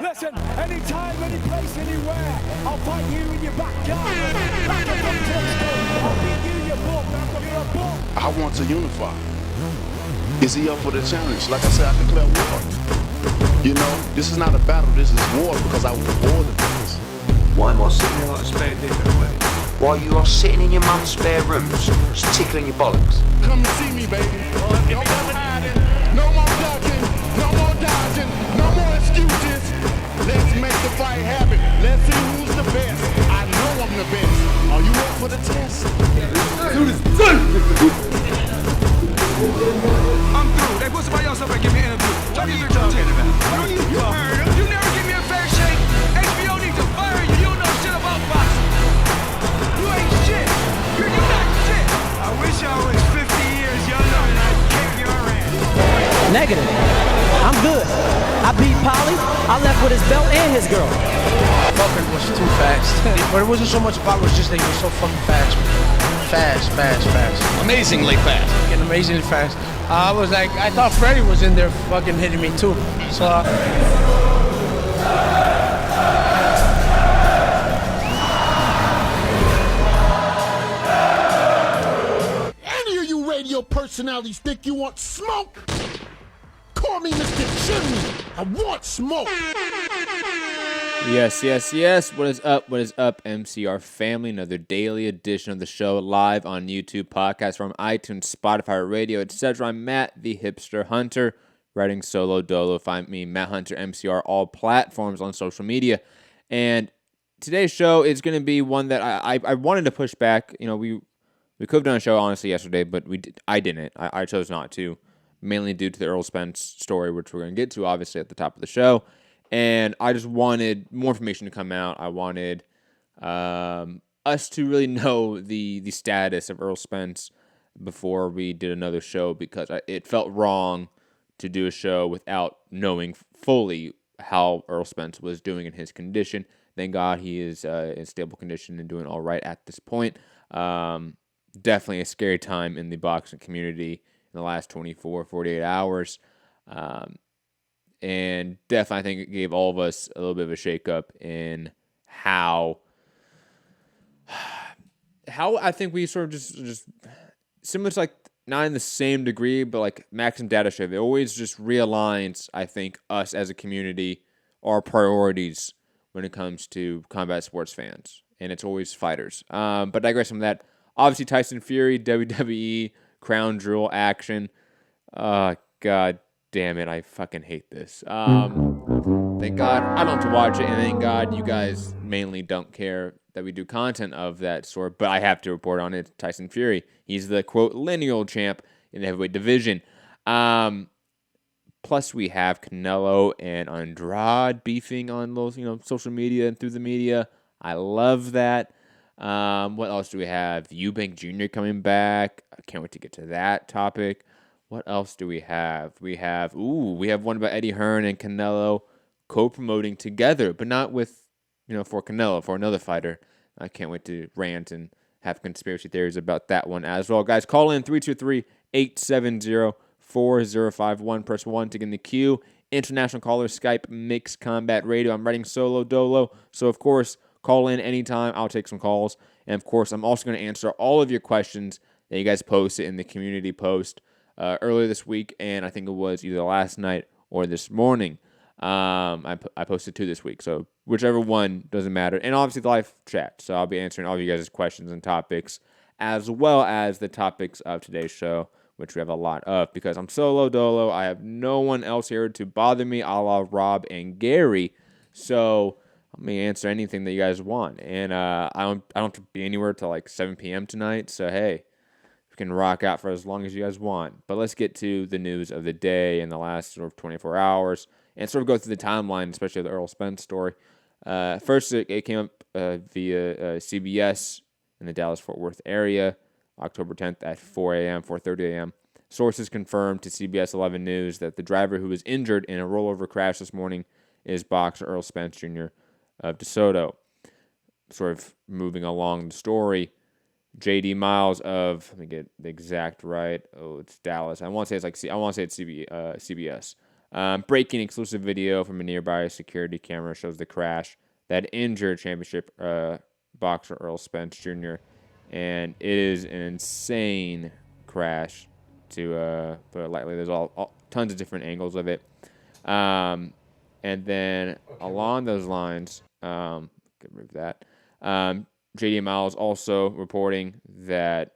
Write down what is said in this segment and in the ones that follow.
Listen, anytime, any place, anywhere, I'll fight you in your backyard. Back up on Texas, I'll beat you in your book. You're a book. I want to unify. Is he up for the challenge? Like I said, I declare war. You know, this is not a battle, this is war because I was born in this. Why am I sitting here like a spare dick away? While you are sitting in your mum's spare rooms, just tickling your bollocks. Come and see me, baby. No more hiding, no more ducking, no more dodging, no more excuses. Let's make the fight happen. Let's see who's the best. I know I'm the best. Are you up for the test? I'm through. Hey, put somebody else up and give me an interview. What are you talking about? What are you talking about? You never give me a fair shake. HBO needs to fire you. You don't know shit about boxing. You ain't shit. You're not shit. I wish I was 50 years younger and I'd kick your ass. Negative. I'm good. I beat Polly. I left with his belt and his girl. Fucking was too fast. But it wasn't so much about it, was just that he was so fucking fast. Fast. Amazingly fast. Fucking amazingly fast. I was like, I thought Freddie was in there fucking hitting me too. So. Any of you radio personalities think you want smoke? Call me Mr. Chimney. I want smoke. Yes. What is up, MCR family? Another daily edition of the show live on YouTube, podcast from iTunes, Spotify, radio, etc. I'm Matt, the Hipster Hunter, writing solo dolo. Find me, Matt Hunter, MCR, all platforms on social media. And today's show is going to be one that I wanted to push back. You know, we could have done a show, honestly, yesterday, but I didn't. I chose not to, mainly due to the Errol Spence story, which we're going to get to, obviously, at the top of the show. And I just wanted more information to come out. I wanted us to really know the status of Errol Spence before we did another show, because it felt wrong to do a show without knowing fully how Errol Spence was doing in his condition. Thank God he is in stable condition and doing all right at this point. Definitely a scary time in the boxing community in the last 24, 48 hours. And definitely, I think it gave all of us a little bit of a shakeup in how I think we sort of just similar to, like, not in the same degree, but like Max and Data Show, it always just realigns, I think, us as a community, our priorities when it comes to combat sports fans, and it's always fighters. But digress from that, obviously Tyson Fury, WWE, crown jewel action. God damn it, I fucking hate this. Thank God I don't have to watch it, and thank God you guys mainly don't care that we do content of that sort, but I have to report on it. Tyson Fury, he's the, quote, lineal champ in the heavyweight division. Plus we have Canelo and Andrade beefing on those, social media and through the media. I love that. What else do we have? Eubank Jr. coming back. I can't wait to get to that topic. What else do we have? We have one about Eddie Hearn and Canelo co-promoting together, but not with, for Canelo, for another fighter. I can't wait to rant and have conspiracy theories about that one as well. Guys, call in 323-870-4051. Press 1 to get in the queue. International callers, Skype, Mixed Combat Radio. I'm writing solo dolo, so of course, call in anytime. I'll take some calls. And of course, I'm also going to answer all of your questions that you guys posted in the community post earlier this week, and I think it was either last night or this morning. I posted 2 this week, so whichever one, doesn't matter. And obviously the live chat, so I'll be answering all of you guys' questions and topics, as well as the topics of today's show, which we have a lot of, because I'm solo dolo. I have no one else here to bother me, a la Rob and Gary, so let me answer anything that you guys want. And I don't have to be anywhere till like 7 p.m. tonight, so hey, can rock out for as long as you guys want. But let's get to the news of the day in the last sort of 24 hours and sort of go through the timeline, especially the Errol Spence story. First, it came up via CBS in the Dallas-Fort Worth area, October 10th at 4:30 a.m. Sources confirmed to CBS 11 News that the driver who was injured in a rollover crash this morning is boxer Errol Spence Jr. of DeSoto. Sort of moving along the story, J.D. Miles of, let me get the exact right. Oh, it's Dallas. I want to say it's CBS. Breaking exclusive video from a nearby security camera shows the crash that injured championship boxer Errol Spence Jr. And it is an insane crash, to put it lightly. There's all tons of different angles of it. And then along those lines, could remove that. JD Miles also reporting that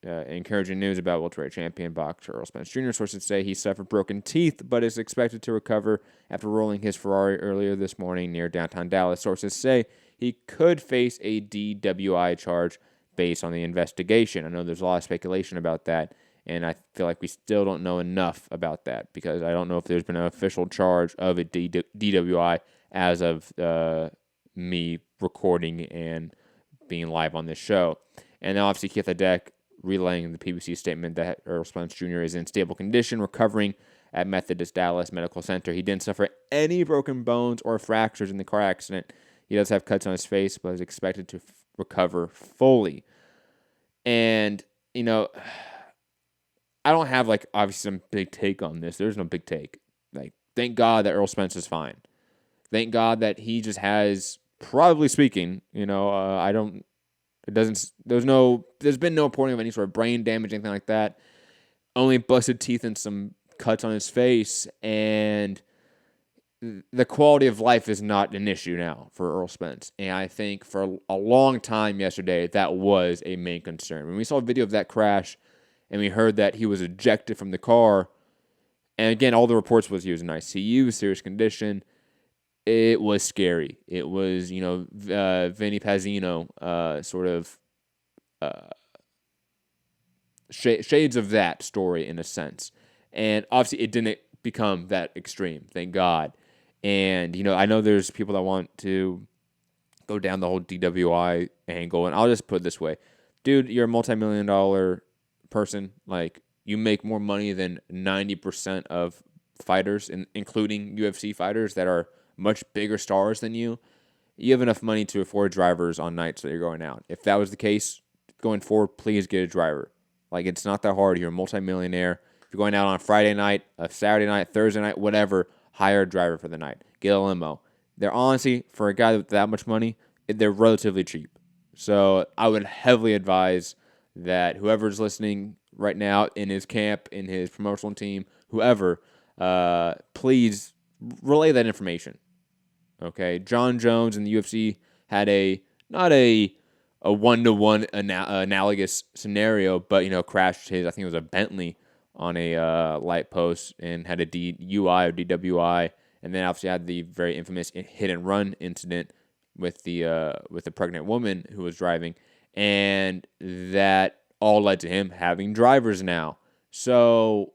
encouraging news about welterweight champion boxer Errol Spence Jr. Sources say he suffered broken teeth, but is expected to recover after rolling his Ferrari earlier this morning near downtown Dallas. Sources say he could face a DWI charge based on the investigation. I know there's a lot of speculation about that, and I feel like we still don't know enough about that because I don't know if there's been an official charge of a DWI as of me recording and being live on this show. And then obviously Keith Ledeck relaying the PBC statement that Errol Spence Jr. is in stable condition, recovering at Methodist Dallas Medical Center. He didn't suffer any broken bones or fractures in the car accident. He does have cuts on his face, but is expected to recover fully. And, you know, I don't have, like, obviously some big take on this. There's no big take. Like, thank God that Errol Spence is fine. Thank God that he just has, probably speaking, you know, there's been no reporting of any sort of brain damage, anything like that. Only busted teeth and some cuts on his face, and the quality of life is not an issue now for Errol Spence. And I think for a long time yesterday, that was a main concern. When we saw a video of that crash and we heard that he was ejected from the car, and again, all the reports was he was in ICU, serious condition, it was scary. It was, you know, Vinny Pazino sort of shades of that story in a sense. And obviously it didn't become that extreme, thank God. And, you know, I know there's people that want to go down the whole DWI angle, and I'll just put it this way. Dude, you're a multi-million-dollar person. Like, you make more money than 90% of fighters, including UFC fighters that are much bigger stars than you. You have enough money to afford drivers on nights that you're going out. If that was the case going forward, please get a driver. Like, it's not that hard. You're a multimillionaire. If you're going out on a Friday night, a Saturday night, Thursday night, whatever, hire a driver for the night. Get a limo. They're honestly, for a guy with that much money, they're relatively cheap. So I would heavily advise that whoever's listening right now in his camp, in his promotional team, whoever, please relay that information. Okay, John Jones in the UFC had not a one-to-one analogous scenario, but, you know, crashed his, I think it was a Bentley on a light post and had a DUI or DWI, and then obviously had the very infamous hit and run incident with the pregnant woman who was driving, and that all led to him having drivers now. So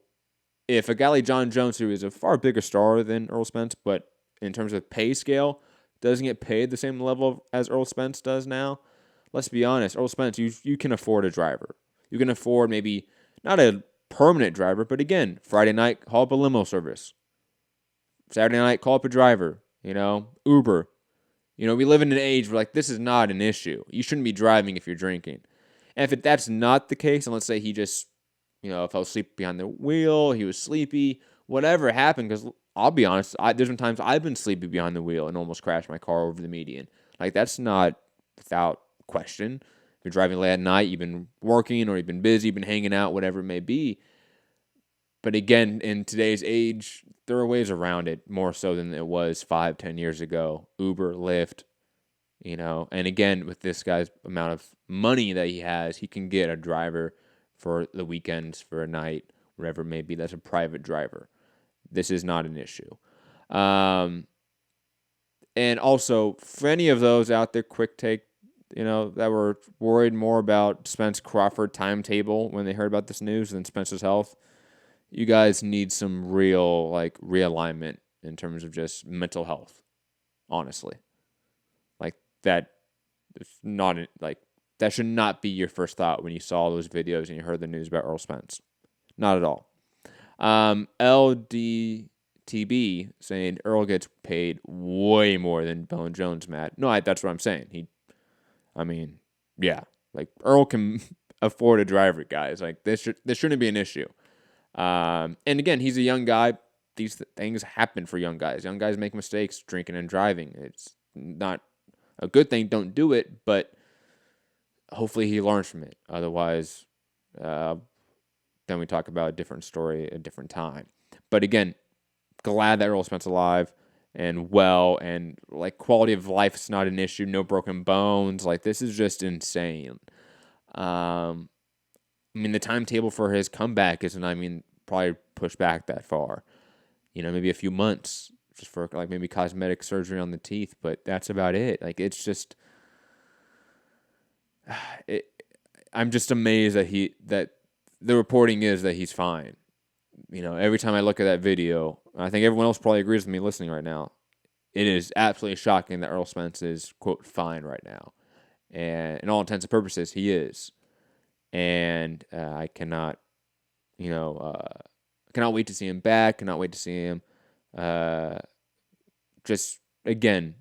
if a guy like John Jones, who is a far bigger star than Errol Spence, but in terms of pay scale, doesn't get paid the same level as Errol Spence does now, let's be honest, Errol Spence, you can afford a driver. You can afford maybe not a permanent driver, but again, Friday night, call up a limo service. Saturday night, call up a driver. You know, Uber. You know, we live in an age where, like, this is not an issue. You shouldn't be driving if you're drinking. And if that's not the case, and let's say he just, you know, fell asleep behind the wheel, he was sleepy, whatever happened, because I'll be honest, there's been times I've been sleepy behind the wheel and almost crashed my car over the median. Like, that's not without question. If you're driving late at night, you've been working or you've been busy, you've been hanging out, whatever it may be. But again, in today's age, there are ways around it more so than it was 5-10 years ago. Uber, Lyft, you know. And again, with this guy's amount of money that he has, he can get a driver for the weekends, for a night, whatever it may be. That's a private driver. This is not an issue. And also, for any of those out there, quick take, you know, that were worried more about Spence Crawford timetable when they heard about this news than Spence's health, you guys need some real, like, realignment in terms of just mental health, honestly. Like, that should not be your first thought when you saw those videos and you heard the news about Errol Spence. Not at all. LDTB saying Errol gets paid way more than Bone Jones, Matt. No, that's what I'm saying. Yeah. Like, Errol can afford a driver, guys. Like, this shouldn't be an issue. And again, he's a young guy. these things happen for young guys. Young guys make mistakes drinking and driving. It's not a good thing. Don't do it, but hopefully he learns from it. Otherwise, then we talk about a different story at a different time. But again, glad that Errol Spence alive and well, and like quality of life is not an issue. No broken bones. Like, this is just insane. I mean, the timetable for his comeback isn't, probably pushed back that far. Maybe a few months just for like maybe cosmetic surgery on the teeth, but that's about it. Like, it's just, I'm just amazed that the reporting is that he's fine. Every time I look at that video, I think everyone else probably agrees with me listening right now. It is absolutely shocking that Errol Spence is, quote, fine right now. And in all intents and purposes, he is. And I cannot wait to see him back. Cannot wait to see him just, again,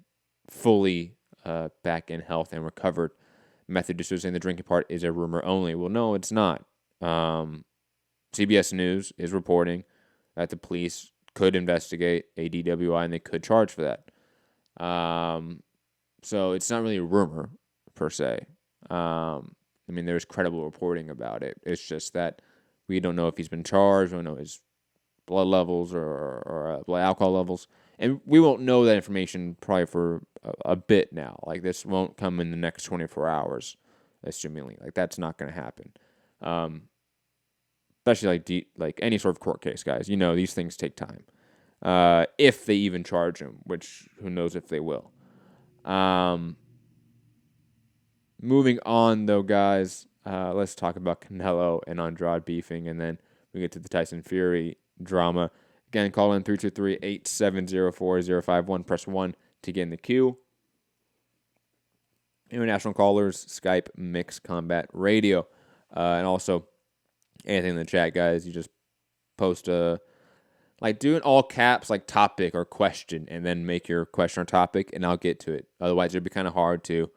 fully back in health and recovered. Matthew D'Souza saying the drinking part is a rumor only. Well, no, it's not. CBS News is reporting that the police could investigate a DWI and they could charge for that. So it's not really a rumor per se. There's credible reporting about it. It's just that we don't know if he's been charged. We don't know his blood levels or blood alcohol levels. And we won't know that information probably for a bit now. Like, this won't come in the next 24 hours, assumingly. Like, that's not going to happen. Especially like any sort of court case, guys. These things take time. If they even charge him, which who knows if they will. Moving on, though, guys, let's talk about Canelo and Andrade beefing, and then we get to the Tyson Fury drama. Again, call in 323-870-4051. Press 1 to get in the queue. International callers, Skype, Mixed Combat Radio. And also, anything in the chat, guys, you just post do in all caps, like topic or question, and then make your question or topic, and I'll get to it. Otherwise, it'd be kind of hard to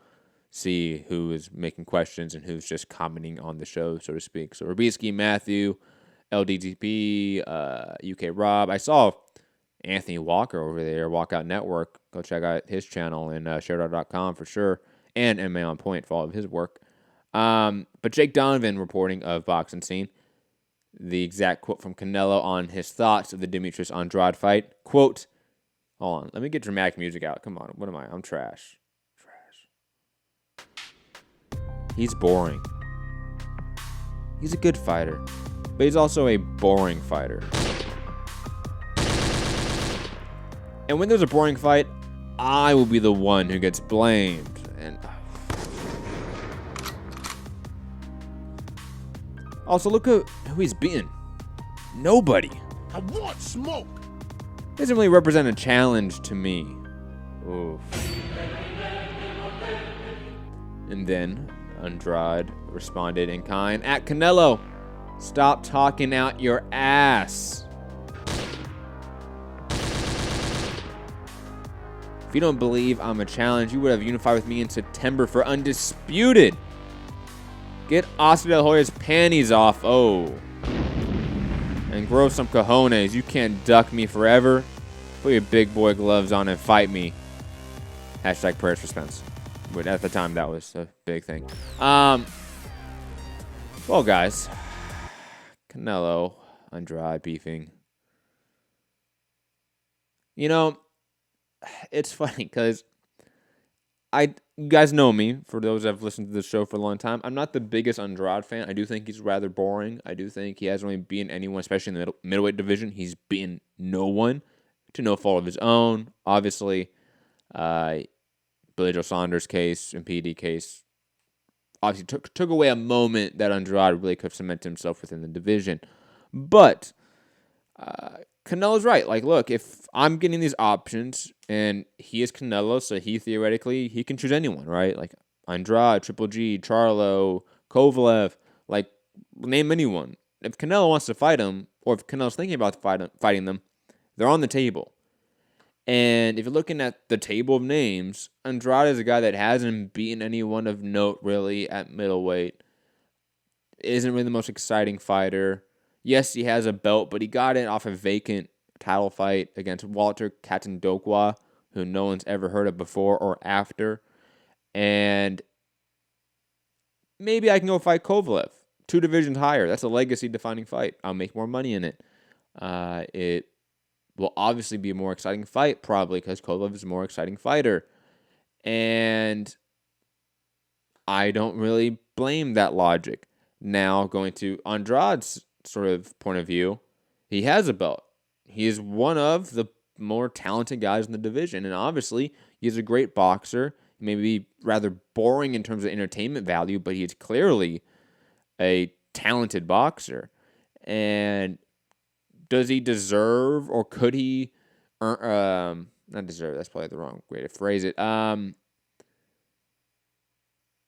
see who is making questions and who's just commenting on the show, so to speak. So, Rabisky, Matthew, LDTP, UK Rob. I saw Anthony Walker over there, Walkout Network. Go check out his channel and sharedart.com for sure, and MMA On Point for all of his work. But Jake Donovan reporting of Boxing Scene. The exact quote from Canelo on his thoughts of the Demetrius Andrade fight. Quote, hold on, let me get dramatic music out. Come on, what am I? I'm trash. He's boring. He's a good fighter, but he's also a boring fighter. And when there's a boring fight, I will be the one who gets blamed. And also, look who he's beaten. Nobody. I want smoke. Doesn't really represent a challenge to me. Oof. And then Andrade responded in kind at Canelo. Stop talking out your ass. If you don't believe I'm a challenge, you would have unified with me in September for Undisputed. Get Oscar De La Hoya's panties off. Oh. And grow some cojones. You can't duck me forever. Put your big boy gloves on and fight me. Hashtag prayers for Spence. But at the time, that was a big thing. Well, guys. Canelo, Andrade beefing. It's funny because you guys know me, for those that have listened to this show for a long time. I'm not the biggest Andrade fan. I do think he's rather boring. I do think he hasn't really beaten anyone, especially in the middleweight division. He's beaten no one to no fault of his own. Obviously, Billy Joe Saunders' case and PD case obviously took away a moment that Andrade really could have cemented himself within the division. But Canelo's right. Like, look, if I'm getting these options and he is Canelo, so he can choose anyone, right? Like Andrade, Triple G, Charlo, Kovalev, like name anyone. If Canelo wants to fight him, or if Canelo's thinking about fighting them, they're on the table. And if you're looking at the table of names, Andrade is a guy that hasn't beaten anyone of note really at middleweight. Isn't really the most exciting fighter. Yes, he has a belt, but he got it off a vacant title fight against Walter Katendokwa, who no one's ever heard of before or after. And maybe I can go fight Kovalev, 2 divisions higher. That's a legacy-defining fight. I'll make more money in it. It will obviously be a more exciting fight, probably, because Kovalev is a more exciting fighter. And I don't really blame that logic. Now, going to Andrade's sort of point of view, he has a belt. He is one of the more talented guys in the division, and obviously, he's a great boxer. He may be rather boring in terms of entertainment value, but he's clearly a talented boxer. And does he deserve, or could he earn, not deserve, that's probably the wrong way to phrase it.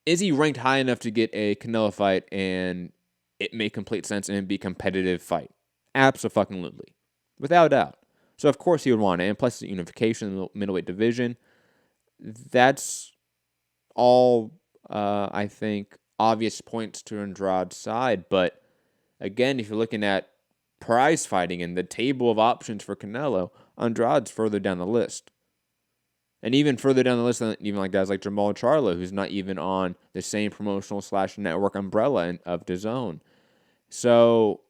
Is he ranked high enough to get a Canelo fight and it make complete sense and be a competitive fight? Absolutely. Without a doubt. So, of course, he would want it. And plus, the unification in the middleweight division. That's all, I think, obvious points to Andrade's side. But, again, if you're looking at prize fighting and the table of options for Canelo, Andrade's further down the list. And even further down the list than even like guys like Jamal Charlo, who's not even on the same promotional / network umbrella of DAZN. So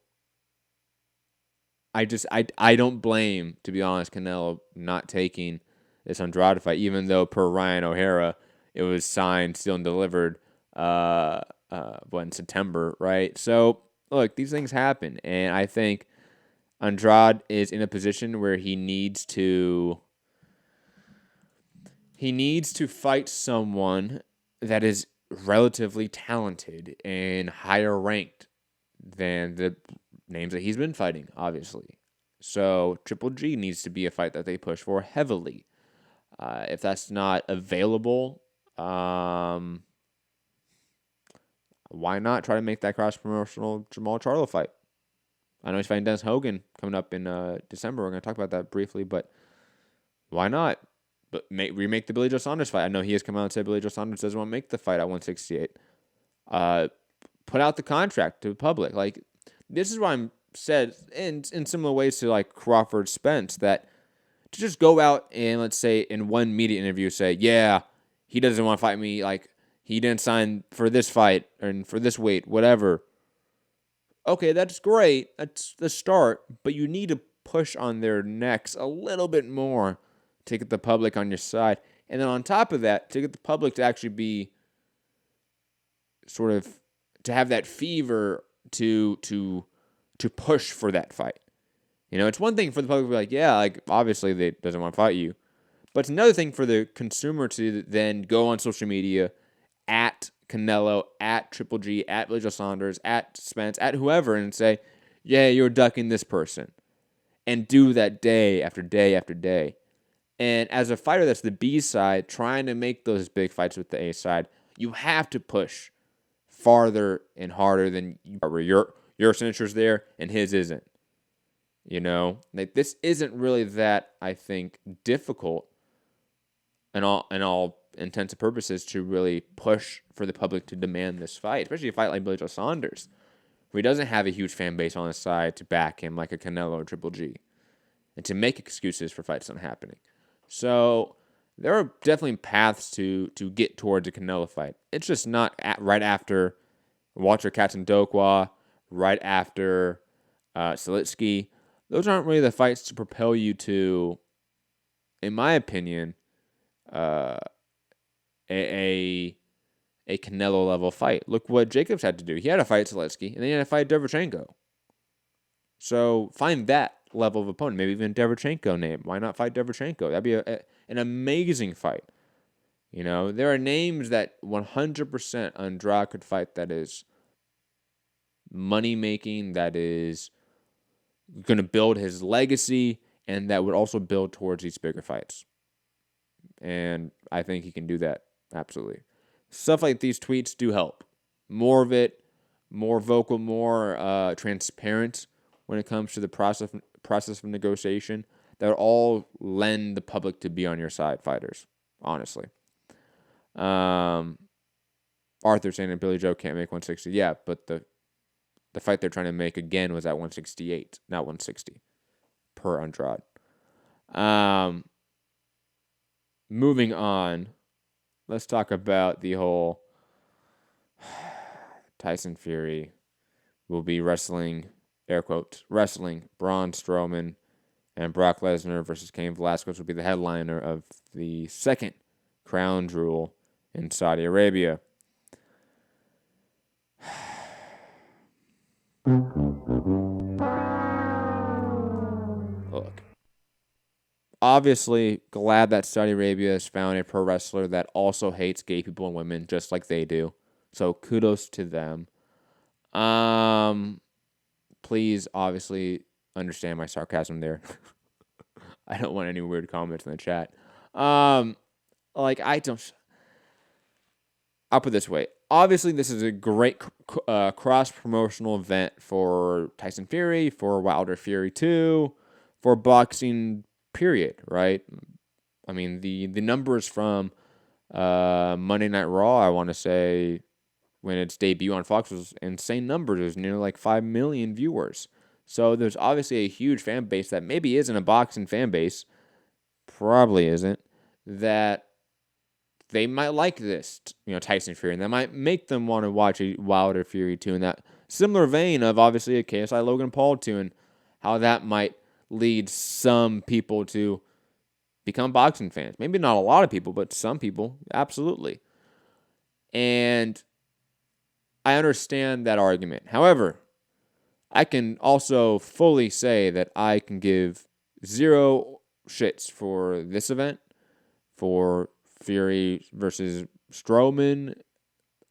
I don't blame, to be honest, Canelo not taking this Andrade fight, even though per Ryan O'Hara, it was signed, sealed, and delivered in September, right? So look, these things happen, and I think Andrade is in a position where he needs to fight someone that is relatively talented and higher ranked than the names that he's been fighting, obviously. So Triple G needs to be a fight that they push for heavily. If that's not available, why not try to make that cross-promotional Jamal Charlo fight? I know he's fighting Dennis Hogan coming up in December. We're going to talk about that briefly, but why not? But remake the Billy Joe Saunders fight. I know he has come out and said Billy Joe Saunders doesn't want to make the fight at 168. Put out the contract to the public. Like, this is why I'm said in similar ways to like Crawford Spence, that to just go out and, let's say, in one media interview say, yeah, he doesn't want to fight me, like he didn't sign for this fight and for this weight, whatever. Okay, that's great. That's the start, but you need to push on their necks a little bit more to get the public on your side. And then on top of that, to get the public to actually be sort of, to have that fever to push for that fight. You know, it's one thing for the public to be like, yeah, like, obviously they doesn't want to fight you. But it's another thing for the consumer to then go on social media at Canelo, at Triple G, at Billy Joe Saunders, at Spence, at whoever, and say, yeah, you're ducking this person. And do that day after day after day. And as a fighter that's the B side, trying to make those big fights with the A side, you have to push farther and harder than your signature's there and his isn't. You know, like, this isn't really that, I think, difficult in all intents and purposes to really push for the public to demand this fight, especially a fight like Billy Joe Saunders, where he doesn't have a huge fan base on his side to back him like a Canelo or Triple G, and to make excuses for fights not happening. So there are definitely paths to get towards a Canelo fight. It's just not right after Walter Katendokwa, right after Silitsky. Those aren't really the fights to propel you to, in my opinion, a Canelo level fight. Look what Jacobs had to do. He had to fight Silitsky, and then he had to fight Derevchenko. So find that level of opponent. Maybe even Derevchenko name. Why not fight Derevchenko? That'd be an amazing fight. You know, there are names that 100% Andrade could fight that is money-making, that is going to build his legacy, and that would also build towards these bigger fights. And I think he can do that, absolutely. Stuff like these tweets do help. More of it, more vocal, more transparent when it comes to the process of negotiation. That would all lend the public to be on your side, fighters, honestly. Arthur saying that Billy Joe can't make 160. Yeah, but the fight they're trying to make again was at 168, not 160. per Andrade. Moving on, let's talk about the whole Tyson Fury will be wrestling, air quotes, wrestling Braun Strowman and Brock Lesnar versus Cain Velasquez will be the headliner of the second crown jewel in Saudi Arabia. Look, obviously glad that Saudi Arabia has found a pro wrestler that also hates gay people and women just like they do. So kudos to them. Please obviously understand my sarcasm there. I don't want any weird comments in the chat. I'll put it this way. Obviously, this is a great cross-promotional event for Tyson Fury, for Wilder Fury 2, for boxing, period, right? I mean, the numbers from Monday Night Raw, I want to say, when its debut on Fox was insane numbers. It was nearly like 5 million viewers. So there's obviously a huge fan base that maybe isn't a boxing fan base, probably isn't, that they might like this, Tyson Fury, and that might make them want to watch a Wilder Fury 2 in that similar vein of obviously a KSI Logan Paul 2 and how that might lead some people to become boxing fans. Maybe not a lot of people, but some people, absolutely. And I understand that argument. However, I can also fully say that I can give zero shits for this event, for Fury versus Strowman.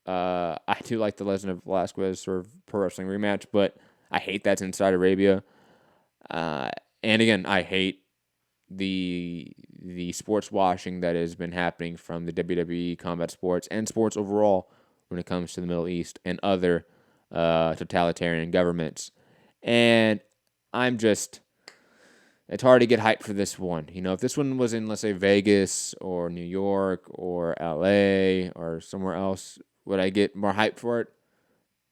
I do like the Lesnar Velasquez sort of pro wrestling rematch, but I hate that's in Saudi Arabia. And again, I hate the sports washing that has been happening from the WWE, combat sports, and sports overall when it comes to the Middle East and other totalitarian governments. And it's hard to get hyped for this one. If this one was in, let's say, Vegas or New York or LA or somewhere else, would I get more hyped for it?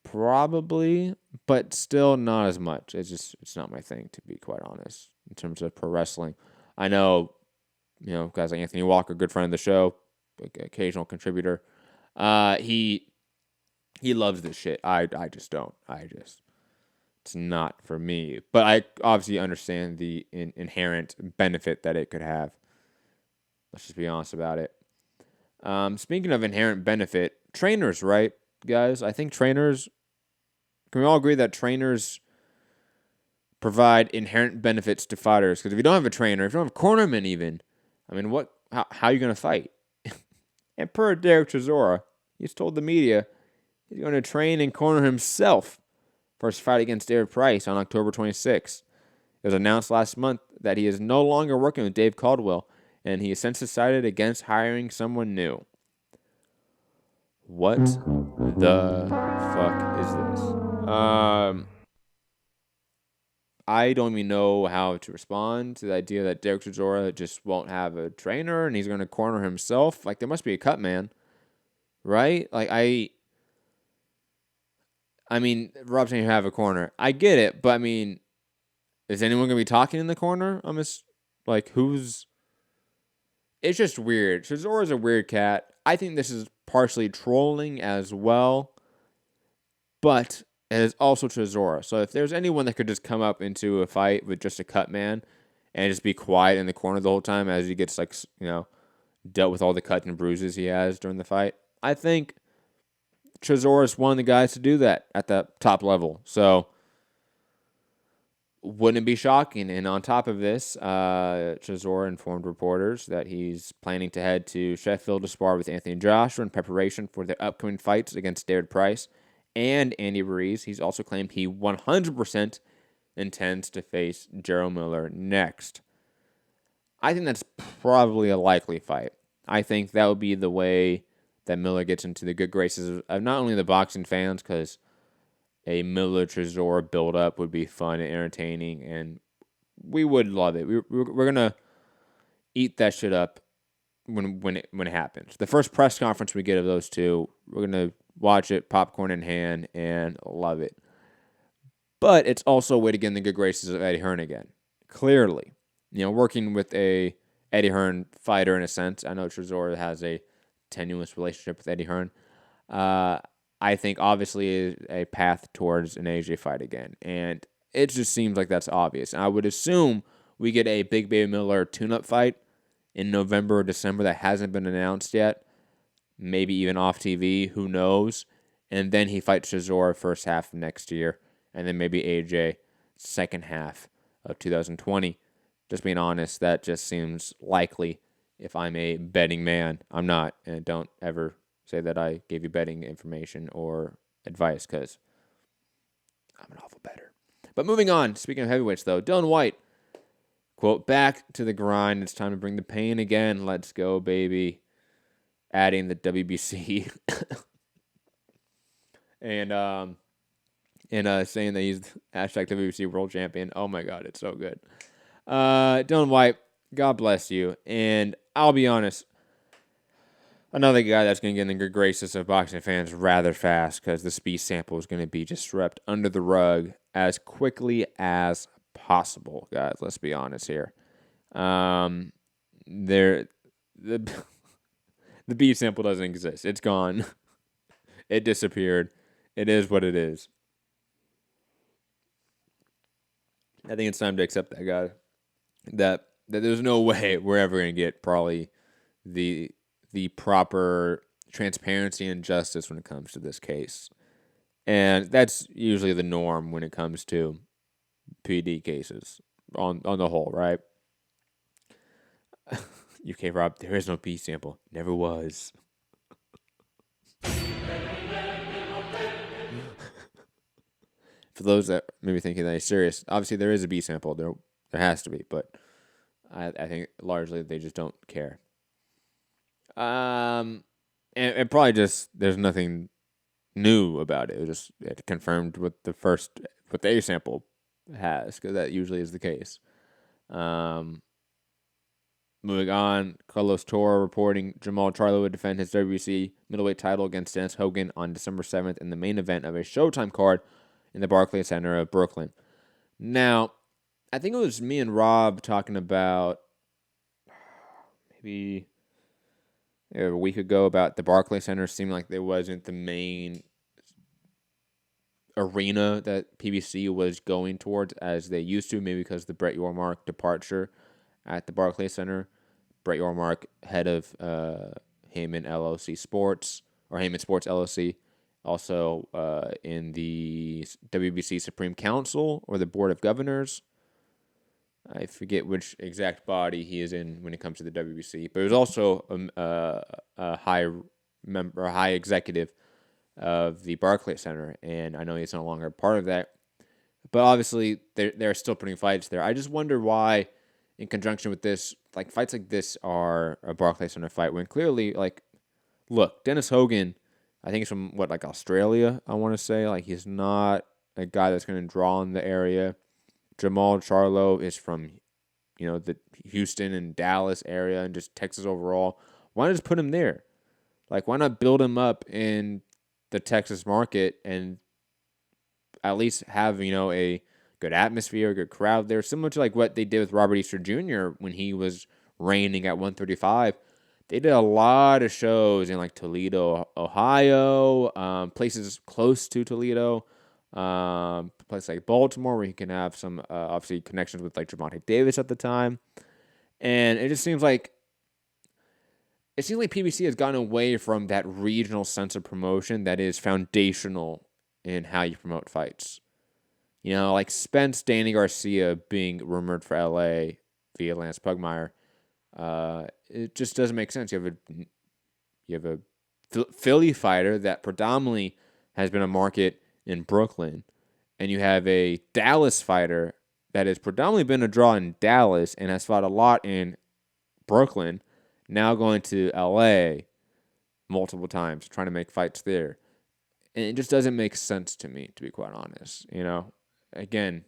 Probably, but still not as much. It's not my thing, to be quite honest, in terms of pro wrestling. I know, guys like Anthony Walker, good friend of the show, occasional contributor, he loves this shit. I just don't. It's not for me. But I obviously understand the inherent benefit that it could have. Let's just be honest about it. Speaking of inherent benefit, trainers, right, guys? I think trainers, can we all agree that trainers provide inherent benefits to fighters? Because if you don't have a trainer, if you don't have a cornerman even, I mean, how are you going to fight? And per Dereck Chisora, he's told the media he's going to train and corner himself for his fight against David Price on October 26th. It was announced last month that he is no longer working with Dave Caldwell, and he has since decided against hiring someone new. What the fuck is this? I don't even know how to respond to the idea that Dereck Chisora just won't have a trainer and he's going to corner himself. Like, there must be a cut man, right? Like, I mean, Rob's saying you have a corner. I get it, but I mean, is anyone going to be talking in the corner? Who's... It's just weird. Chisora's a weird cat. I think this is partially trolling as well, but it is also Chisora. So if there's anyone that could just come up into a fight with just a cut man and just be quiet in the corner the whole time as he gets, dealt with all the cuts and bruises he has during the fight, I think Chisora is one of the guys to do that at the top level. So, wouldn't it be shocking? And on top of this, Chisora informed reporters that he's planning to head to Sheffield to spar with Anthony Joshua in preparation for their upcoming fights against David Price and Andy Ruiz. He's also claimed he 100% intends to face Jarrell Miller next. I think that's probably a likely fight. I think that would be the way that Miller gets into the good graces of not only the boxing fans, because a Miller-Chisora build-up would be fun and entertaining, and we would love it. We're going to eat that shit up when it happens. The first press conference we get of those two, we're going to watch it, popcorn in hand, and love it. But it's also a way to get in the good graces of Eddie Hearn again, clearly, working with a Eddie Hearn fighter in a sense. I know Chisora has a tenuous relationship with Eddie Hearn. I think obviously a path towards an AJ fight again. And it just seems like that's obvious. And I would assume we get a Big Baby Miller tune-up fight in November or December that hasn't been announced yet. Maybe even off TV, who knows? And then he fights Chisora first half of next year. And then maybe AJ second half of 2020. Just being honest, that just seems likely if I'm a betting man. I'm not, and don't ever say that I gave you betting information or advice, because I'm an awful bettor. But moving on, speaking of heavyweights, though, Dylan White, quote, back to the grind. It's time to bring the pain again. Let's go, baby. Adding the WBC. and saying that he's hashtag WBC world champion. Oh, my God, it's so good. Dylan White, God bless you. And I'll be honest, another guy that's going to get in the good graces of boxing fans rather fast, because the speed sample is going to be just swept under the rug as quickly as possible, guys. Let's be honest here. The beat sample doesn't exist. It's gone. It disappeared. It is what it is. I think it's time to accept that, guy. That there's no way we're ever going to get probably the proper transparency and justice when it comes to this case. And that's usually the norm when it comes to PD cases on the whole, right? UK Rob, there is no B sample. Never was. For those that may be thinking that he's serious, obviously there is a B sample. There has to be, but I think largely they just don't care. And probably just there's nothing new about it. It confirmed what the A sample has, because that usually is the case. Moving on, Carlos Toro reporting Jamal Charlo would defend his WBC middleweight title against Dennis Hogan on December 7th in the main event of a Showtime card in the Barclays Center of Brooklyn. Now, I think it was me and Rob talking about maybe a week ago about the Barclays Center seeming like there wasn't the main arena that PBC was going towards as they used to, maybe because of the Brett Yormark departure at the Barclays Center. Brett Yormark, head of Heyman LLC Sports, or Heyman Sports LLC, also in the WBC Supreme Council or the Board of Governors. I forget which exact body he is in when it comes to the WBC, but he was also a high member, a high executive of the Barclays Center, and I know he's no longer a part of that. But obviously, they're still putting fights there. I just wonder why, in conjunction with this, like fights like this are a Barclays Center fight when clearly, like, look, Dennis Hogan, I think he's from Australia. I want to say he's not a guy that's going to draw in the area. Jamal Charlo is from, the Houston and Dallas area and just Texas overall. Why not just put him there? Why not build him up in the Texas market and at least have, a good atmosphere, a good crowd there, similar to what they did with Robert Easter Jr. when he was reigning at 135. They did a lot of shows in Toledo, Ohio, places close to Toledo, places like Baltimore where he can have some obviously connections with Gervonta Davis at the time, and it just seems like PBC has gotten away from that regional sense of promotion that is foundational in how you promote fights. Spence Danny Garcia being rumored for LA via Lance Pugmire. It just doesn't make sense. You have a Philly fighter that predominantly has been a market in Brooklyn, and you have a Dallas fighter that has predominantly been a draw in Dallas and has fought a lot in Brooklyn, now going to LA multiple times, trying to make fights there. And it just doesn't make sense to me, to be quite honest. Again,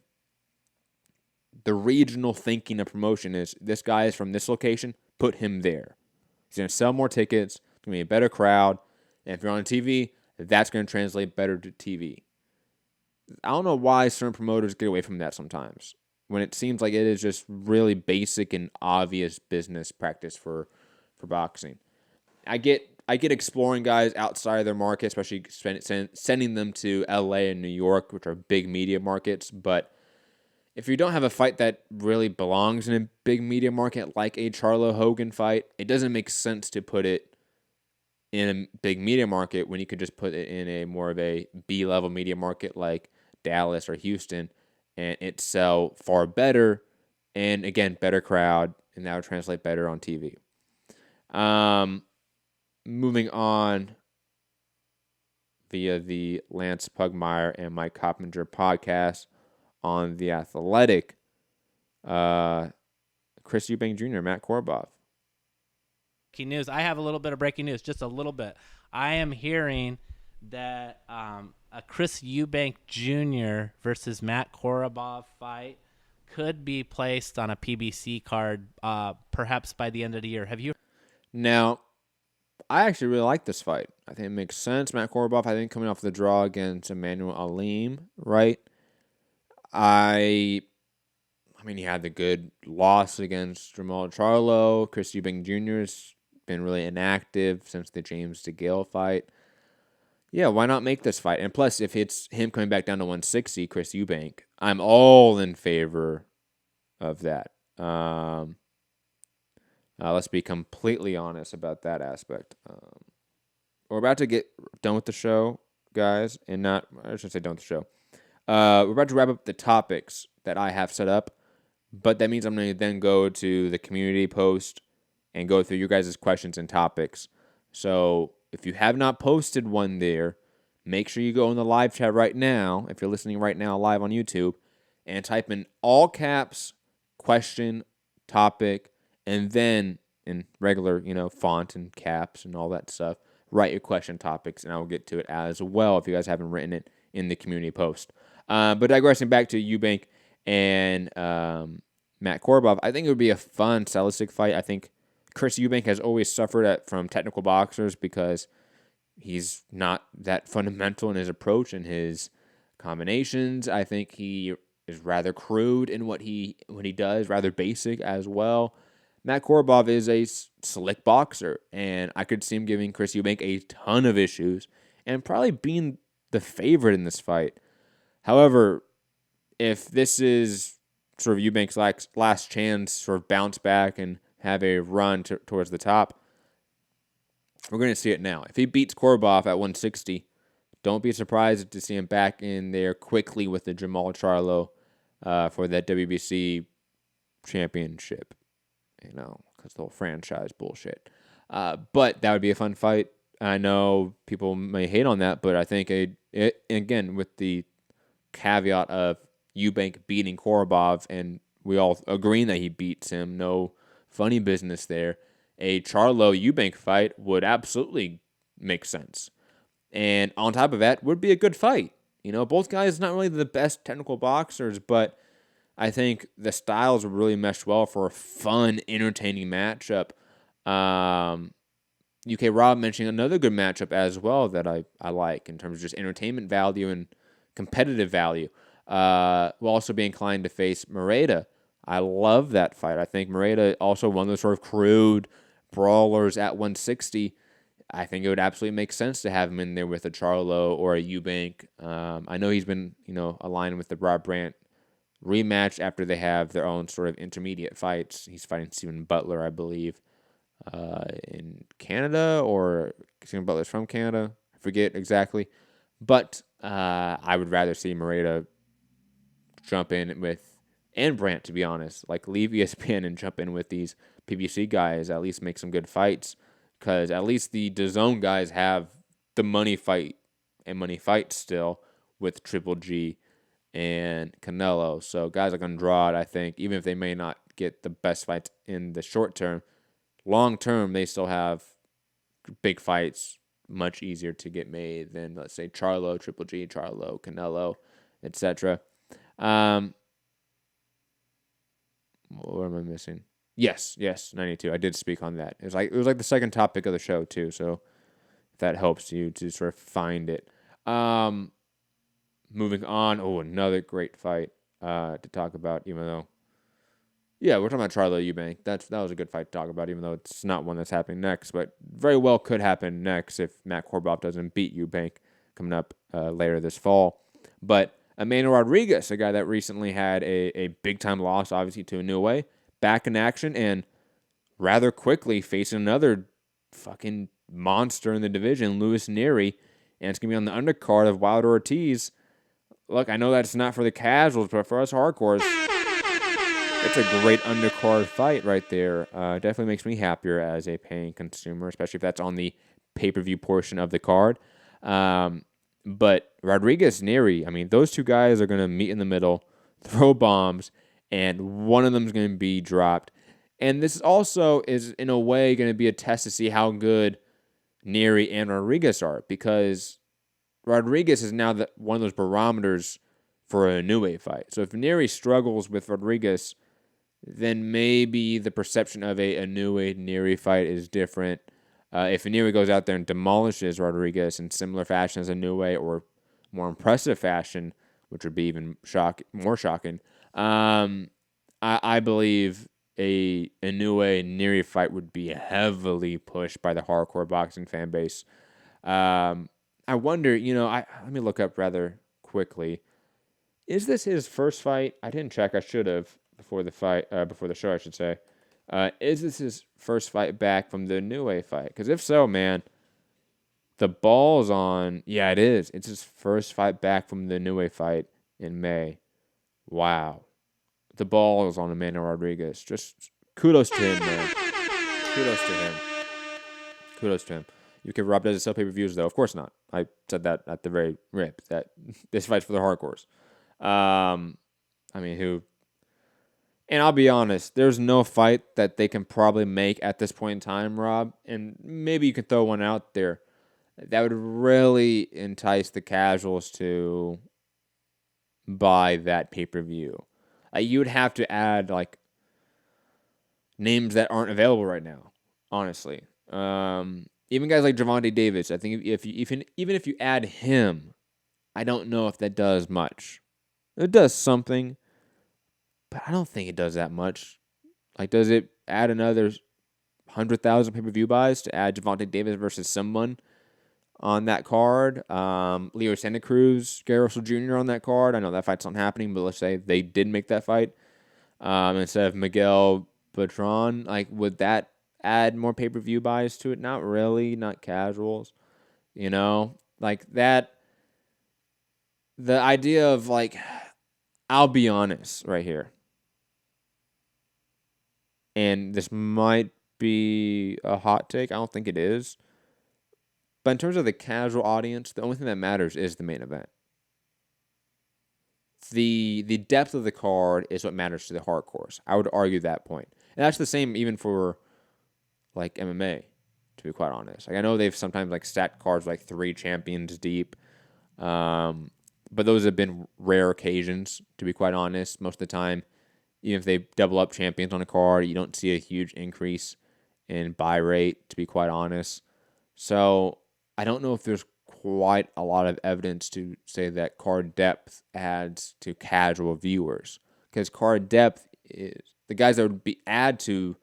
the regional thinking of promotion is this guy is from this location, put him there. He's going to sell more tickets, it's going to be a better crowd, and if you're on TV, that's going to translate better to TV. I don't know why certain promoters get away from that sometimes. when it seems like it is just really basic and obvious business practice for boxing. I get exploring guys outside of their market, especially sending them to LA and New York, which are big media markets. But if you don't have a fight that really belongs in a big media market like a Charlo Hogan fight, it doesn't make sense to put it in a big media market when you could just put it in a more of a B-level media market like Dallas or Houston, and it sell far better, and again, better crowd, and that would translate better on TV. Moving on via the Lance Pugmire and Mike Coppinger podcast on The Athletic, Chris Eubank Jr., Matt Korobov. Breaking news. I have a little bit of breaking news, just a little bit. I am hearing that a Chris Eubank Jr. versus Matt Korobov fight could be placed on a PBC card perhaps by the end of the year. Have you? Now, I actually really like this fight. I think it makes sense. Matt Korobov, I think, coming off the draw against Emmanuel Alim, right? I mean, he had the good loss against Jamal Charlo. Chris Eubank Jr. has been really inactive since the James DeGale fight. Yeah, why not make this fight? And plus, if it's him coming back down to 160, Chris Eubank, I'm all in favor of that. Let's be completely honest about that aspect. We're about to get done with the show, guys, and I shouldn't say done with the show. We're about to wrap up the topics that I have set up, but that means I'm going to then go to the community post and go through your guys' questions and topics. So if you have not posted one there, make sure you go in the live chat right now, if you're listening right now live on YouTube, and type in all caps, question, topic, and then in regular, font and caps and all that stuff, write your question topics, and I will get to it as well if you guys haven't written it in the community post. But digressing back to Eubank and Matt Korobov, I think it would be a fun stylistic fight. I think Chris Eubank has always suffered from technical boxers because he's not that fundamental in his approach and his combinations. I think he is rather crude in what he does, rather basic as well. Matt Korobov is a slick boxer, and I could see him giving Chris Eubank a ton of issues and probably being the favorite in this fight. However, if this is sort of Eubank's last chance to sort of bounce back and have a run towards the top, we're going to see it now. If he beats Korobov at 160, don't be surprised to see him back in there quickly with the Jamal Charlo for that WBC championship. Because the whole franchise bullshit. But that would be a fun fight. I know people may hate on that, but I think, again, with the caveat of Eubank beating Korobov, and we all agreeing that he beats him, no funny business there, a Charlo-Eubank fight would absolutely make sense. And on top of that, would be a good fight. Both guys not really the best technical boxers, but I think the styles would really mesh well for a fun, entertaining matchup. UK Rob mentioning another good matchup as well that I like in terms of just entertainment value and competitive value. We'll also be inclined to face Moreta. I love that fight. I think Moreta also one of those sort of crude brawlers at 160. I think it would absolutely make sense to have him in there with a Charlo or a Eubank. I know he's been, aligned with the Rob Brandt rematch after they have their own sort of intermediate fights. He's fighting Stephen Butler, I believe, in Canada, or Stephen Butler's from Canada. I forget exactly. But I would rather see Moreta jump in with, and Brandt, to be honest, leave ESPN and jump in with these PBC guys, at least make some good fights, because at least the DAZN guys have the money fight still with Triple G and Canelo. So guys like Andrade, I think, even if they may not get the best fights in the short term, long term, they still have big fights much easier to get made than, let's say, Charlo, Triple G, Charlo, Canelo, etc. What am I missing? Yes, 92. I did speak on that. It was like the second topic of the show too, so if that helps you to sort of find it. Moving on. Oh, another great fight. to talk about, even though, yeah, we're talking about Charlo Eubank. That was a good fight to talk about, even though it's not one that's happening next, but very well could happen next if Matt Korobov doesn't beat Eubank coming up later this fall. But Emmanuel Rodriguez, a guy that recently had a big-time loss, obviously, to Inoue, back in action and rather quickly facing another fucking monster in the division, Luis Nery, and it's going to be on the undercard of Wilder-Ortiz. Look, I know that's not for the casuals, but for us hardcores, it's a great undercard fight right there. Definitely makes me happier as a paying consumer, especially if that's on the pay-per-view portion of the card. But Rodriguez-Nery, I mean, those two guys are going to meet in the middle, throw bombs, and one of them is going to be dropped. And this also is, in a way, going to be a test to see how good Nery and Rodriguez are, because Rodriguez is now one of those barometers for a Inoue fight. So if Nery struggles with Rodriguez, then maybe the perception of a Inoue-Nery fight is different. If Nery goes out there and demolishes Rodriguez in similar fashion as Inoue, or more impressive fashion, which would be even more shocking, I believe a Inoue-Nery fight would be heavily pushed by the hardcore boxing fan base. I wonder, let me look up rather quickly. Is this his first fight? I didn't check. I should have before the show, I should say. Is this his first fight back from the Inoue fight? Because if so, man, the ball's on. Yeah, it is. It's his first fight back from the Inoue fight in May. Wow. The ball is on Emmanuel Rodriguez. Just kudos to him, man. Kudos to him. You can Rob, does it sell pay-per-views, though? Of course not. I said that at the very rip, that this fight's for the hardcores. Who... And I'll be honest, there's no fight that they can probably make at this point in time, Rob, and maybe you can throw one out there that would really entice the casuals to buy that pay-per-view. You would have to add, names that aren't available right now, honestly. Even guys like Gervonta Davis, I think even if you add him, I don't know if that does much. It does something, but I don't think it does that much. Does it add another 100,000 pay-per-view buys to add Gervonta Davis versus someone on that card? Leo Santa Cruz, Gary Russell Jr. on that card. I know that fight's not happening, but let's say they did make that fight instead of Miguel Bertrand. Would that add more pay-per-view buys to it? Not really, not casuals. That. The idea of, I'll be honest right here. And this might be a hot take. I don't think it is. But in terms of the casual audience, the only thing that matters is the main event. The depth of the card is what matters to the hardcores. I would argue that point. And that's the same even for, MMA, to be quite honest. I know they've sometimes, stacked cards 3 champions deep. But those have been rare occasions, to be quite honest. Most of the time, even if they double up champions on a card, you don't see a huge increase in buy rate, to be quite honest. So I don't know if there's quite a lot of evidence to say that card depth adds to casual viewers. Because card depth is the guys that would add to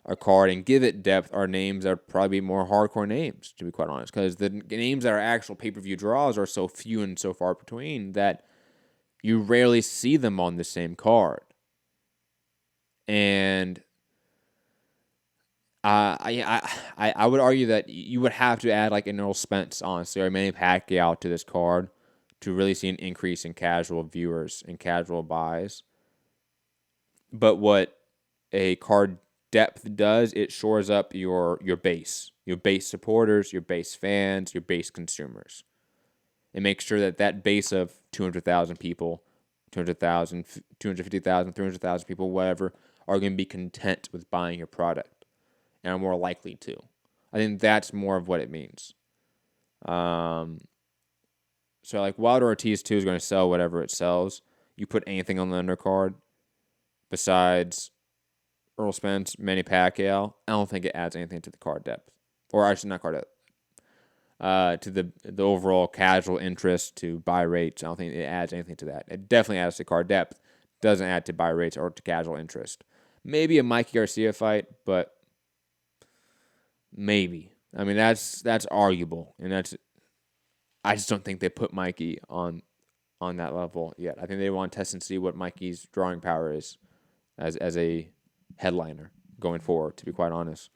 a card and give it depth are names that would probably be more hardcore names, to be quite honest. Because the names that are actual pay-per-view draws are so few and so far between that you rarely see them on the same card. And I would argue that you would have to add an Errol Spence, honestly, or Manny Pacquiao to this card to really see an increase in casual viewers and casual buys. But what a card depth does, it shores up your base supporters, your base fans, your base consumers. It makes sure that base of 200,000 people, 200,000, 250,000, 300,000 people, whatever, are going to be content with buying your product and are more likely to. I think that's more of what it means. So Wilder-Ortiz 2 is going to sell whatever it sells. You put anything on the undercard besides Errol Spence, Manny Pacquiao, I don't think it adds anything to the card depth. Or actually not card depth. To the overall casual interest, to buy rates, I don't think it adds anything to that. It definitely adds to card depth. doesn't add to buy rates or to casual interest. Maybe a Mikey Garcia fight, but maybe. I mean, that's arguable, and I just don't think they put Mikey on that level yet. I think they want to test and see what Mikey's drawing power is as a headliner going forward, to be quite honest.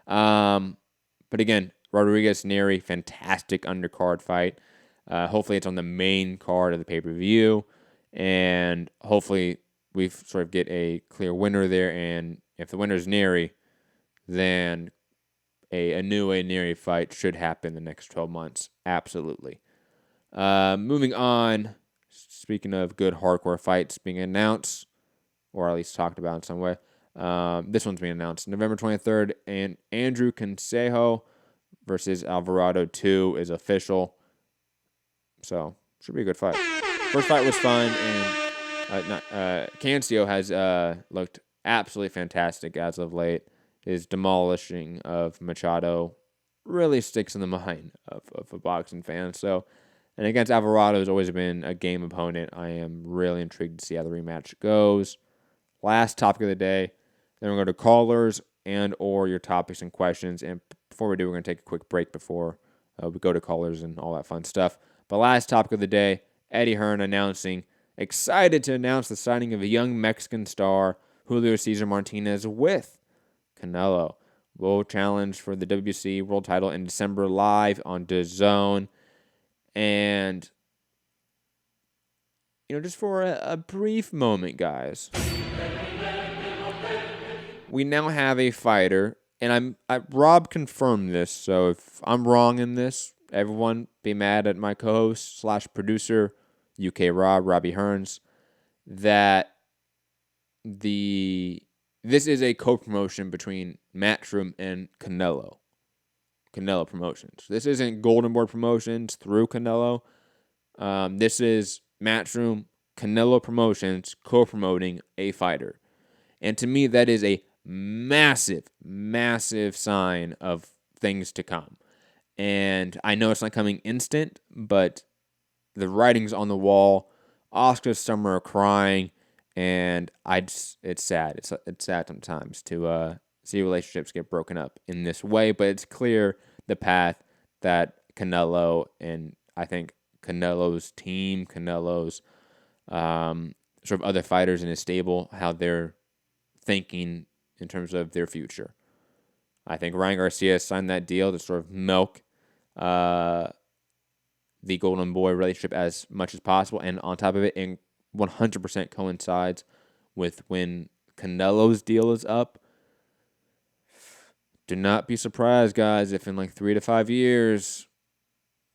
But again, Rodriguez Nery, fantastic undercard fight. Hopefully it's on the main card of the pay-per-view, and hopefully we sort of get a clear winner there. And if the winner is Nery, then a new Nery fight should happen in the next 12 months. Absolutely. Moving on, speaking of good hardcore fights being announced, or at least talked about in some way, this one's being announced. November 23rd, and Andrew Cancio versus Alvarado 2 is official. So, should be a good fight. First fight was fun, and Cancio has looked absolutely fantastic as of late. His demolishing of Machado really sticks in the mind of a boxing fan. So, and against Alvarado has always been a game opponent. I am really intrigued to see how the rematch goes. Last topic of the day. Then we're going to go to callers and or your topics and questions. And before we do, we're going to take a quick break before we go to callers and all that fun stuff. But last topic of the day, Eddie Hearn excited to announce the signing of a young Mexican star, Julio Cesar Martinez, with Canelo. Will challenge for the WBC world title in December live on DAZN. And, just for a brief moment, guys, we now have a fighter, and Rob confirmed this, so if I'm wrong in this, everyone be mad at my co-host / producer, UK Robbie Hearns, that this is a co-promotion between Matchroom and Canelo Promotions. This isn't Golden Boy Promotions through Canelo. This is Matchroom, Canelo Promotions co-promoting a fighter. And to me, that is a massive, massive sign of things to come. And I know it's not coming instant, but the writing's on the wall. Oscar's Summer are crying, and it's sad. It's sad sometimes to see relationships get broken up in this way, but it's clear the path that Canelo and I think Canelo's team, Canelo's sort of other fighters in his stable, how they're thinking in terms of their future. I think Ryan Garcia signed that deal to sort of milk the Golden Boy relationship as much as possible, and on top of it, 100% coincides with when Canelo's deal is up. Do not be surprised, guys, if in like 3 to 5 years,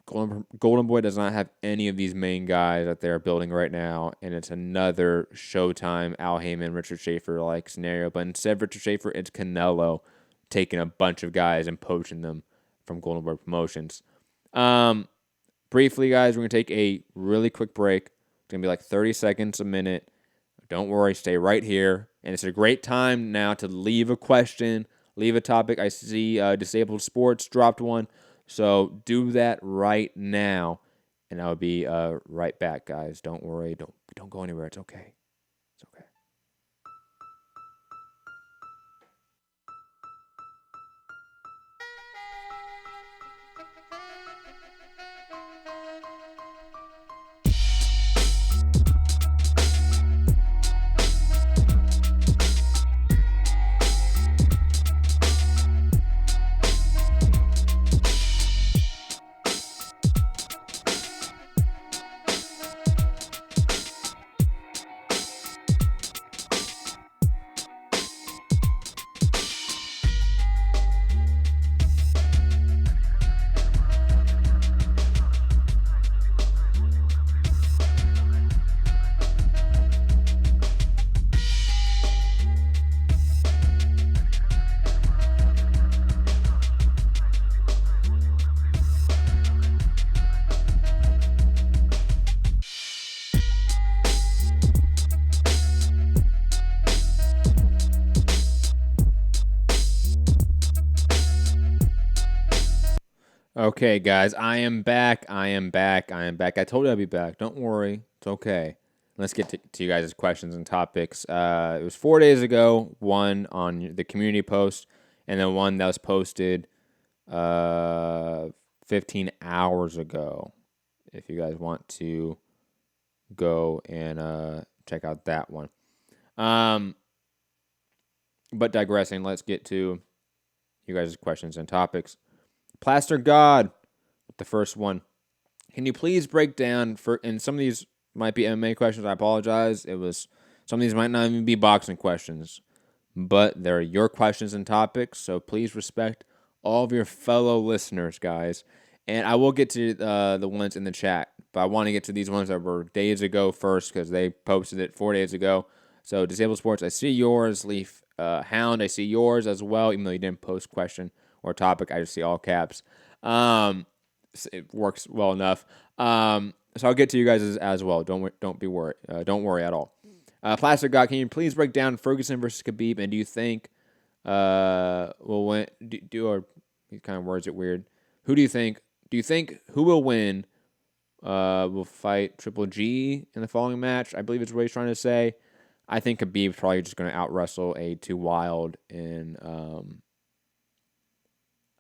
Golden Boy does not have any of these main guys that they're building right now, and it's another Showtime, Al Heyman, Richard Schaefer-like scenario. But instead of Richard Schaefer, it's Canelo taking a bunch of guys and poaching them from Golden Boy Promotions. Briefly, guys, we're going to take a really quick break. It's going to be like 30 seconds, a minute. Don't worry, stay right here. And it's a great time now to leave a question, leave a topic. I see Disabled Sports dropped one. So do that right now, and I'll be right back, guys. Don't worry. Don't go anywhere. It's okay. It's okay. Okay, guys, I am back. I told you I'd be back. Don't worry. It's okay. Let's get to you guys' questions and topics. It was 4 days ago, one on the community post, and then one that was posted 15 hours ago. If you guys want to go and check out that one. But digressing, let's get to you guys' questions and topics. Plaster God, the first one. Can you please break down and some of these might be MMA questions. I apologize. Some of these might not even be boxing questions, but they're your questions and topics. So please respect all of your fellow listeners, guys. And I will get to the ones in the chat, but I want to get to these ones that were days ago first because they posted it 4 days ago. So Disabled Sports, I see yours. Leaf Hound, I see yours as well, even though you didn't post question or topic. I just see all caps. It works well enough. So I'll get to you guys as well. Don't be worried. Don't worry at all. Plastic God, can you please break down Ferguson versus Khabib? And do you think will win? Or he kind of words it weird. Who do you think? Do you think who will win? Will fight Triple G in the following match? I believe it's what he's trying to say. I think Khabib's probably just going to out wrestle a Too Wild in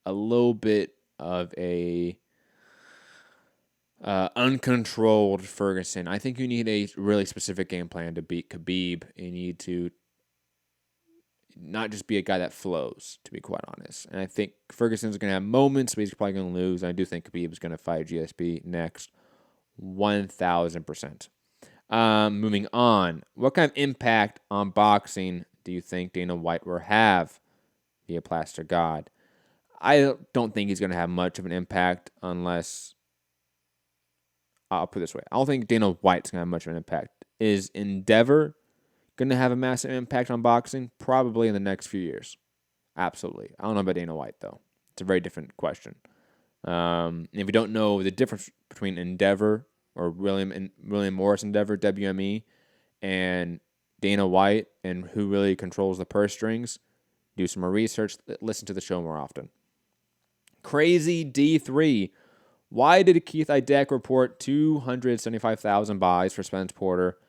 a little bit of a uncontrolled Ferguson. I think you need a really specific game plan to beat Khabib. You need to not just be a guy that flows, to be quite honest. And I think Ferguson's going to have moments, but he's probably going to lose. I do think Khabib is going to fight GSP next, 1,000%. Moving on. What kind of impact on boxing do you think Dana White will have via Plaster God? I don't think he's going to have much of an impact unless... I'll put it this way. I don't think Dana White's going to have much of an impact. Is Endeavor going to have a massive impact on boxing? Probably in the next few years. Absolutely. I don't know about Dana White, though. It's a very different question. If you don't know the difference between Endeavor or William Morris Endeavor, WME, and Dana White and who really controls the purse strings, do some more research. Listen to the show more often. Crazy D3. Why did Keith Idek report 275,000 buys for Spence Porter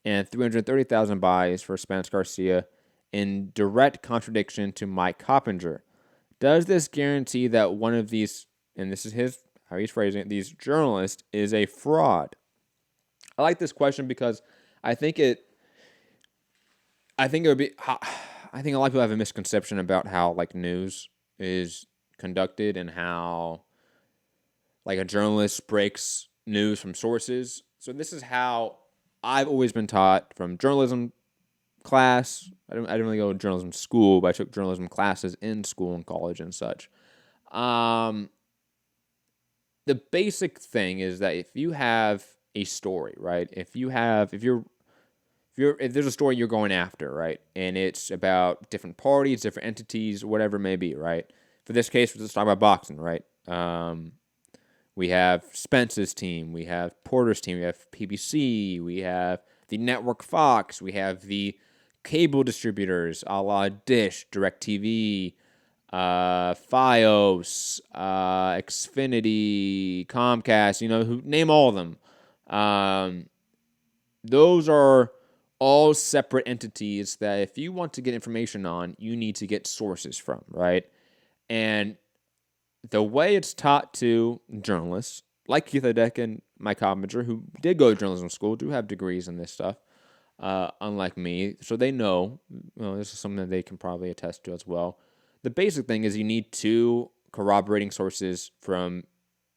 and 330,000 buys for Spence Garcia in direct contradiction to Mike Coppinger? Does this guarantee that one of these, and this is how he's phrasing it, these journalists is a fraud? I like this question because I think a lot of people have a misconception about how news is conducted and how a journalist breaks news from sources. So this is how I've always been taught from journalism class. I didn't really go to journalism school, but I took journalism classes in school and college and such. The basic thing is that if you have a story, right? If there's a story you're going after, right? And it's about different parties, different entities, whatever it may be, right? For this case, let's talk about boxing, right? We have Spence's team, we have Porter's team, we have PBC, we have the network Fox, we have the cable distributors, a la Dish, DirecTV, Fios, Xfinity, Comcast, name all of them. Those are all separate entities that if you want to get information on, you need to get sources from, right? And the way it's taught to journalists, like Keith Idek and Mike Coppinger, who did go to journalism school, do have degrees in this stuff, unlike me, so they know, this is something that they can probably attest to as well. The basic thing is you need two corroborating sources from,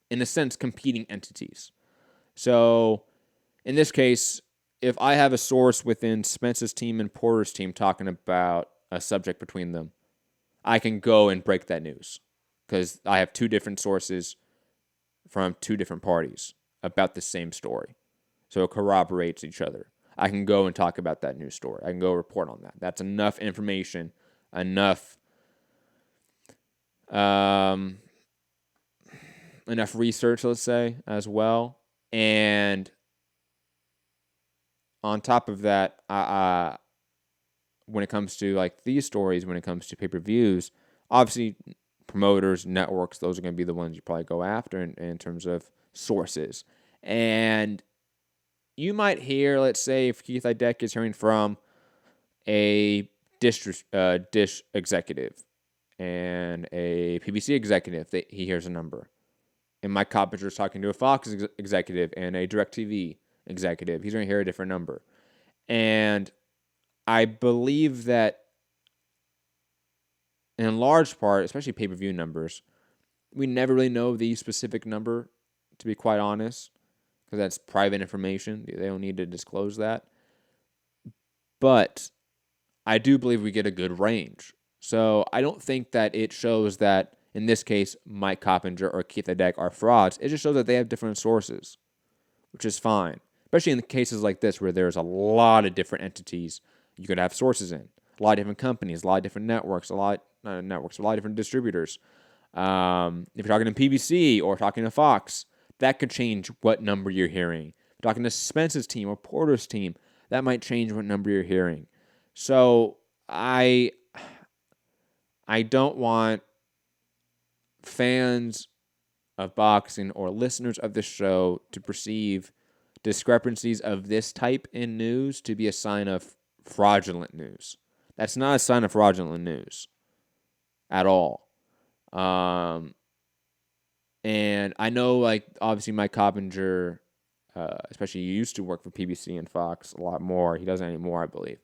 in a sense, competing entities. So, in this case, if I have a source within Spence's team and Porter's team talking about a subject between them, I can go and break that news because I have two different sources from two different parties about the same story. So it corroborates each other. I can go and talk about that news story. I can go report on that. That's enough information, enough research, let's say, as well. And on top of that, when it comes to these stories, when it comes to pay-per-views, obviously promoters, networks, those are going to be the ones you probably go after in terms of sources. And you might hear, let's say, if Keith Ledeck is hearing from a dish executive and a PBC executive, he hears a number. And Mike Coppinger is talking to a Fox executive and a DirecTV executive. He's going to hear a different number. And I believe that in large part, especially pay-per-view numbers, we never really know the specific number, to be quite honest, because that's private information. They don't need to disclose that. But I do believe we get a good range. So I don't think that it shows that, in this case, Mike Coppinger or Keith Ledeck are frauds. It just shows that they have different sources, which is fine. Especially in cases like this where there's a lot of different entities you could have sources in. A lot of different companies, a lot of different networks, a lot of different distributors. If you're talking to PBC or talking to Fox, that could change what number you're hearing. If you're talking to Spence's team or Porter's team, that might change what number you're hearing. So I don't want fans of boxing or listeners of this show to perceive discrepancies of this type in news to be a sign of fraudulent news. That's not a sign of fraudulent news at all. And I know, like, obviously Mike Coppinger, especially he used to work for PBC and Fox a lot more. He doesn't anymore, I believe.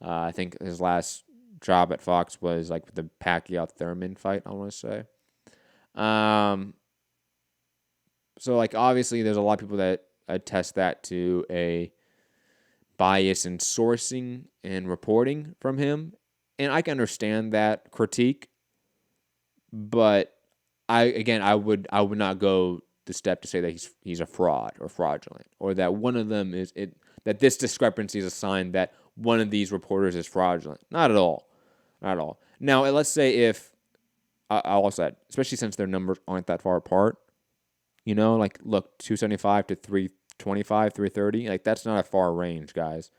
I think his last job at Fox was like the Pacquiao-Thurman fight, I want to say. So, like, obviously there's a lot of people that attest that to a bias in sourcing and reporting from him. And I can understand that critique, but I would not go the step to say that he's a fraud or fraudulent, or that one of them that this discrepancy is a sign that one of these reporters is fraudulent. Not at all. Not at all. Now, let's say if I'll also add, especially since their numbers aren't that far apart, you know, like, look, 275 to 325, 330, like, that's not a far range, guys,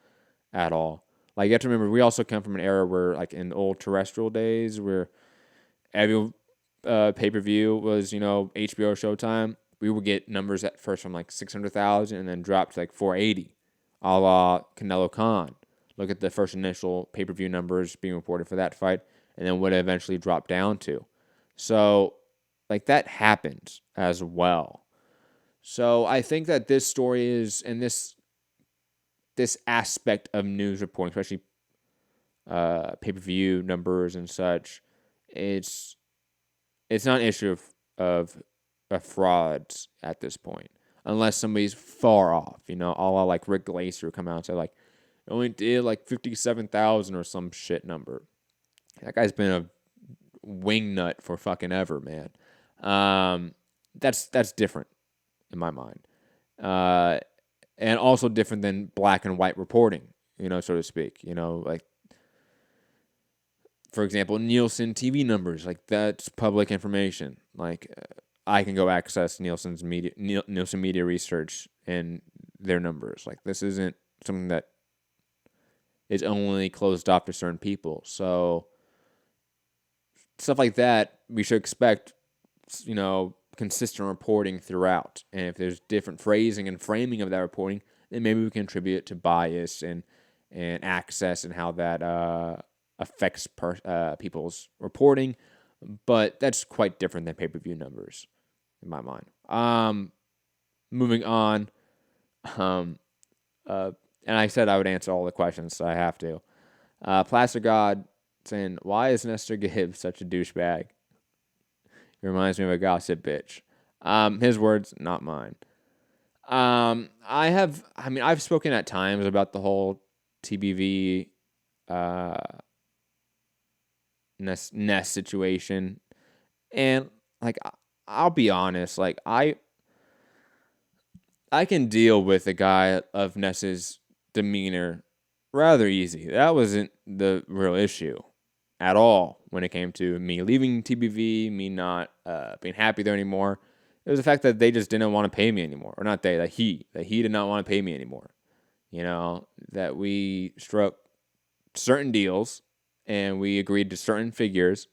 at all. Like, you have to remember, we also come from an era where, like, in old terrestrial days, where every pay-per-view was, you know, HBO Showtime, we would get numbers at first from, like, 600,000 and then drop to, like, 480, a la Canelo Khan. Look at the first initial pay-per-view numbers being reported for that fight, and then what it eventually dropped down to. So, like, that happens as well. So I think that this story is, and this aspect of news reporting, especially pay-per-view numbers and such, it's not an issue of frauds at this point, unless somebody's far off, you know, a la like Rick Glaser come out and say, like, it only did like 57,000 or some shit number. That guy's been a wingnut for fucking ever, man. That's different in my mind. And also different than black and white reporting, you know, so to speak. You know, like, for example, Nielsen TV numbers, like, that's public information. Like, I can go access Nielsen media research and their numbers. Like, this isn't something that is only closed off to certain people. So stuff like that, we should expect, you know, consistent reporting throughout. And if there's different phrasing and framing of that reporting, then maybe we can attribute it to bias and access and how that affects people's reporting. But that's quite different than pay-per-view numbers, in my mind. Moving on. And I said I would answer all the questions, so I have to. Plaster God saying, why is Nestor Gibbs such a douchebag? He reminds me of a gossip bitch. His words, not mine. I've spoken at times about the whole TBV Ness situation. And, like, I'll be honest, like, I can deal with a guy of Ness's demeanor rather easy. That wasn't the real issue at all when it came to me leaving TBV, me not being happy there anymore. It was the fact that they just didn't want to pay me anymore. Or not they, that he did not want to pay me anymore. You know, that we struck certain deals and we agreed to certain figures.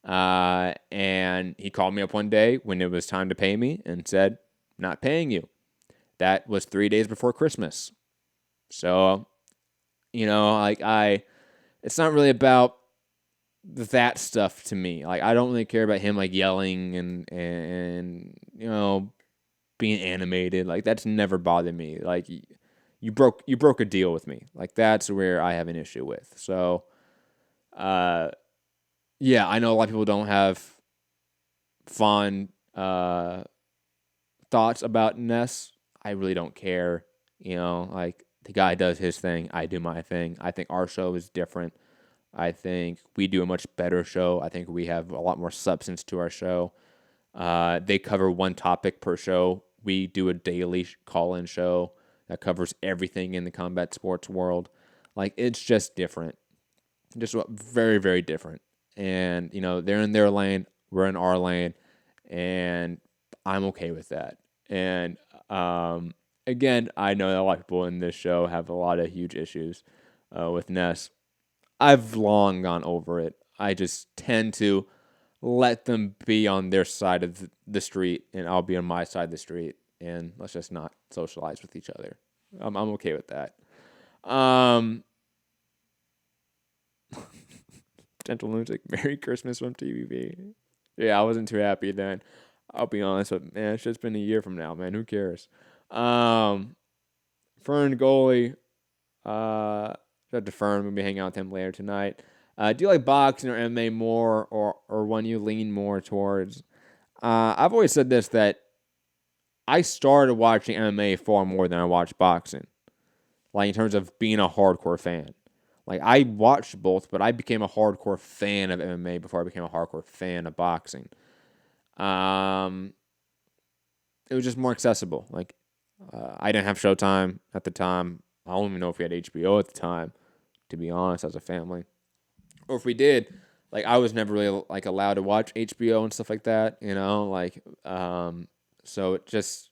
And he called me up one day when it was time to pay me and said, not paying you. that was 3 days before Christmas. So, it's not really about that stuff to me. Like, I don't really care about him like yelling and being animated. Like, that's never bothered me. Like, you broke a deal with me. Like, that's where I have an issue with. So, I know a lot of people don't have fond thoughts about Ness. I really don't care. Like, the guy does his thing. I do my thing. I think our show is different. I think we do a much better show. I think we have a lot more substance to our show. They cover one topic per show. We do a daily call-in show that covers everything in the combat sports world. Like, it's just different. Just very, very different. And, they're in their lane. We're in our lane. And I'm okay with that. And, again, I know that a lot of people in this show have a lot of huge issues with Ness. I've long gone over it. I just tend to let them be on their side of the street, and I'll be on my side of the street, and let's just not socialize with each other. I'm okay with that. Gentle Lunatic, Merry Christmas from TVB. Yeah, I wasn't too happy then. I'll be honest, but man, it's just been a year from now, man. Who cares? Fern Goalie. Shout out to Fern. We'll be hanging out with him later tonight. Do you like boxing or MMA more, or one you lean more towards? I've always said this, that I started watching MMA far more than I watched boxing. Like, in terms of being a hardcore fan. Like, I watched both, but I became a hardcore fan of MMA before I became a hardcore fan of boxing. It was just more accessible. Like, I didn't have Showtime at the time. I don't even know if we had HBO at the time, to be honest, as a family. Or if we did, like, I was never really, like, allowed to watch HBO and stuff like that, so it just,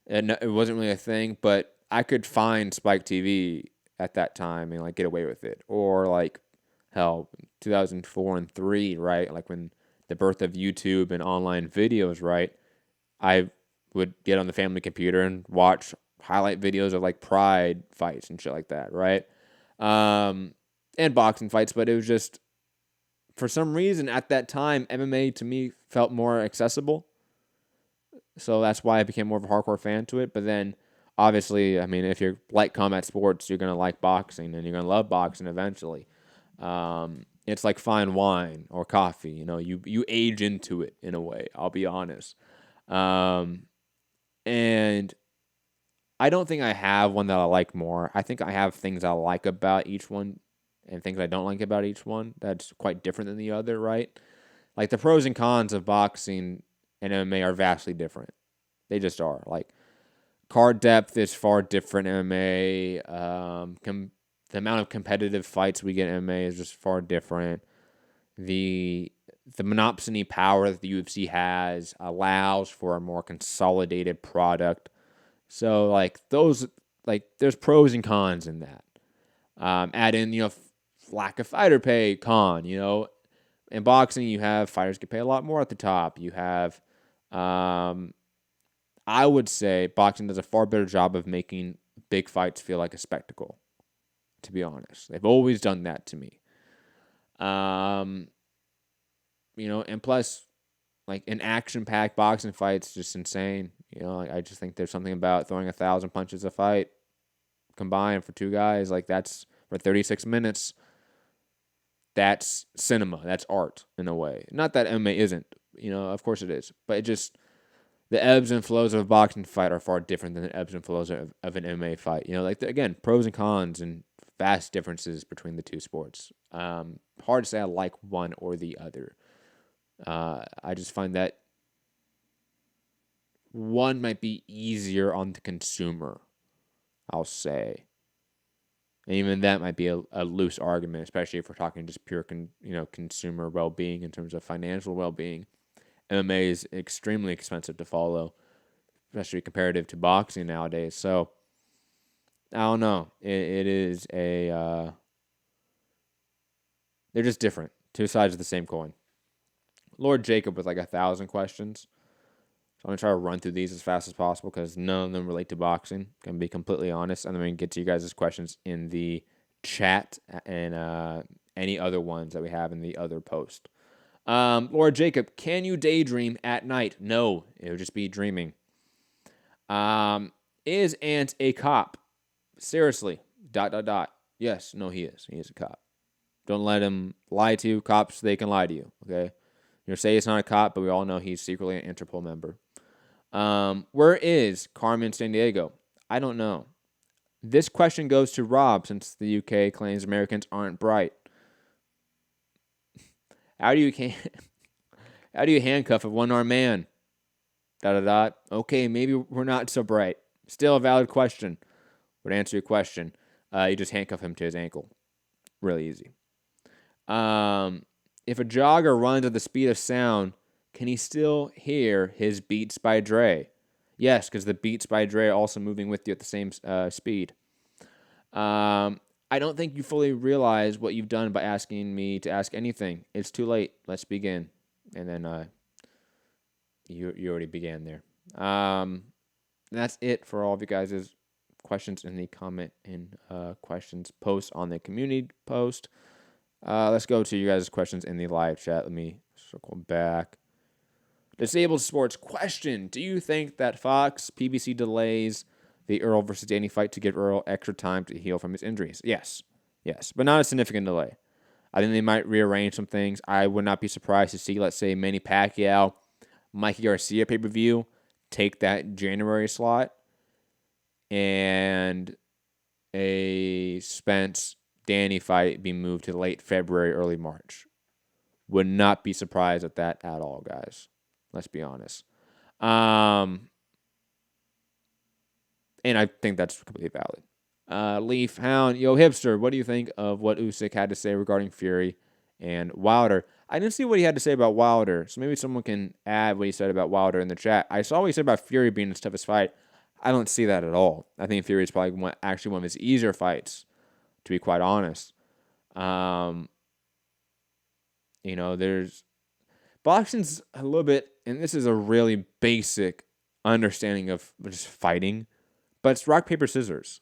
it wasn't really a thing, but I could find Spike TV at that time and, like, get away with it. Or, like, hell, 2004 and 3, right? Like, when the birth of YouTube and online videos, right? I would get on the family computer and watch highlight videos of, like, Pride fights and shit like that, right? And boxing fights, but it was just, for some reason at that time, MMA to me felt more accessible. So that's why I became more of a hardcore fan to it. But then, obviously, I mean, if you like combat sports, you're going to like boxing, and you're going to love boxing eventually. It's like fine wine or coffee. You age into it in a way, I'll be honest. And I don't think I have one that I like more. I think I have things I like about each one and things I don't like about each one. That's quite different than the other, right? Like, the pros and cons of boxing and MMA are vastly different. They just are. Like, card depth is far different in MMA. The amount of competitive fights we get in MMA is just far different. The monopsony power that the UFC has allows for a more consolidated product. So, like, there's pros and cons in that. Add in, lack of fighter pay con, In boxing, you have fighters get paid a lot more at the top. You have, I would say boxing does a far better job of making big fights feel like a spectacle, to be honest. They've always done that to me. And plus, like, an action-packed boxing fight's just insane. I just think there's something about throwing 1,000 punches a fight combined for two guys. Like, that's for 36 minutes. That's cinema. That's art in a way. Not that MMA isn't. Of course it is. But it just, the ebbs and flows of a boxing fight are far different than the ebbs and flows of an MMA fight. Again, pros and cons and vast differences between the two sports. Hard to say I like one or the other. I just find that one might be easier on the consumer, I'll say. And even that might be a loose argument, especially if we're talking just pure consumer well-being in terms of financial well-being. MMA is extremely expensive to follow, especially comparative to boxing nowadays. So, I don't know. It is they're just different. Two sides of the same coin. Lord Jacob with like 1,000 questions. So I'm going to try to run through these as fast as possible because none of them relate to boxing. Going to be completely honest. And then we can get to you guys' questions in the chat and any other ones that we have in the other post. Laura Jacob, can you daydream at night? No, it would just be dreaming. Is Ant a cop? Seriously, ... Yes, no, he is. He is a cop. Don't let him lie to you. Cops, they can lie to you, okay? You say he's not a cop, but we all know he's secretly an Interpol member. Where is Carmen Sandiego? I don't know. This question goes to Rob, since the UK claims Americans aren't bright. How do you handcuff a one-armed man? ... Okay, maybe we're not so bright. Still a valid question. Would answer your question. You just handcuff him to his ankle. Really easy. If a jogger runs at the speed of sound, can he still hear his Beats by Dre? Yes, because the Beats by Dre are also moving with you at the same speed. I don't think you fully realize what you've done by asking me to ask anything. It's too late. Let's begin. And then you already began there. That's it for all of you guys' questions in the comment and questions post on the community post. Let's go to you guys' questions in the live chat. Let me circle back. Disabled Sports question. Do you think that Fox PBC delays the Errol versus Danny fight to give Errol extra time to heal from his injuries? Yes, but not a significant delay. I think they might rearrange some things. I would not be surprised to see, let's say, Manny Pacquiao, Mikey Garcia pay-per-view, take that January slot, and a Spence-Danny fight be moved to late February, early March. Would not be surprised at that at all, guys. Let's be honest. And I think that's completely valid. Leaf Hound, yo hipster, what do you think of what Usyk had to say regarding Fury and Wilder? I didn't see what he had to say about Wilder, so maybe someone can add what he said about Wilder in the chat. I saw what he said about Fury being his toughest fight. I don't see that at all. I think Fury is probably one of his easier fights, to be quite honest. There's boxing's a little bit, and this is a really basic understanding of just fighting, but it's rock, paper, scissors.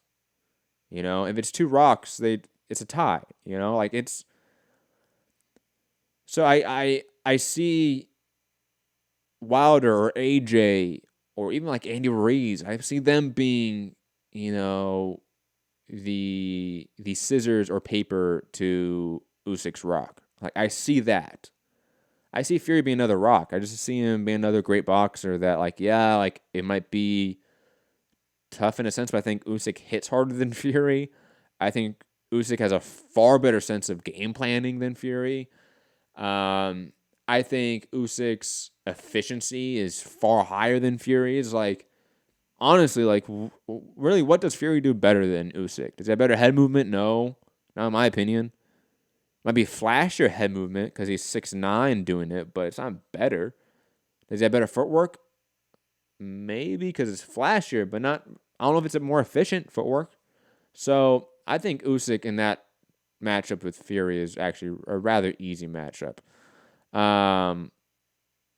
If it's two rocks, it's a tie. It's. So I see Wilder or AJ or even like Andy Ruiz. I see them being, the scissors or paper to Usyk's rock. I see that. I see Fury being another rock. I just see him being another great boxer that, it might be tough in a sense, but I think Usyk hits harder than Fury. I think Usyk has a far better sense of game planning than Fury. I think Usyk's efficiency is far higher than Fury's. Honestly, really, what does Fury do better than Usyk? Does he have better head movement? No, not in my opinion. Might be flashier head movement because he's 6'9" doing it, but it's not better. Does he have better footwork? Maybe because it's flashier, but not. I don't know if it's a more efficient footwork. So I think Usyk in that matchup with Fury is actually a rather easy matchup.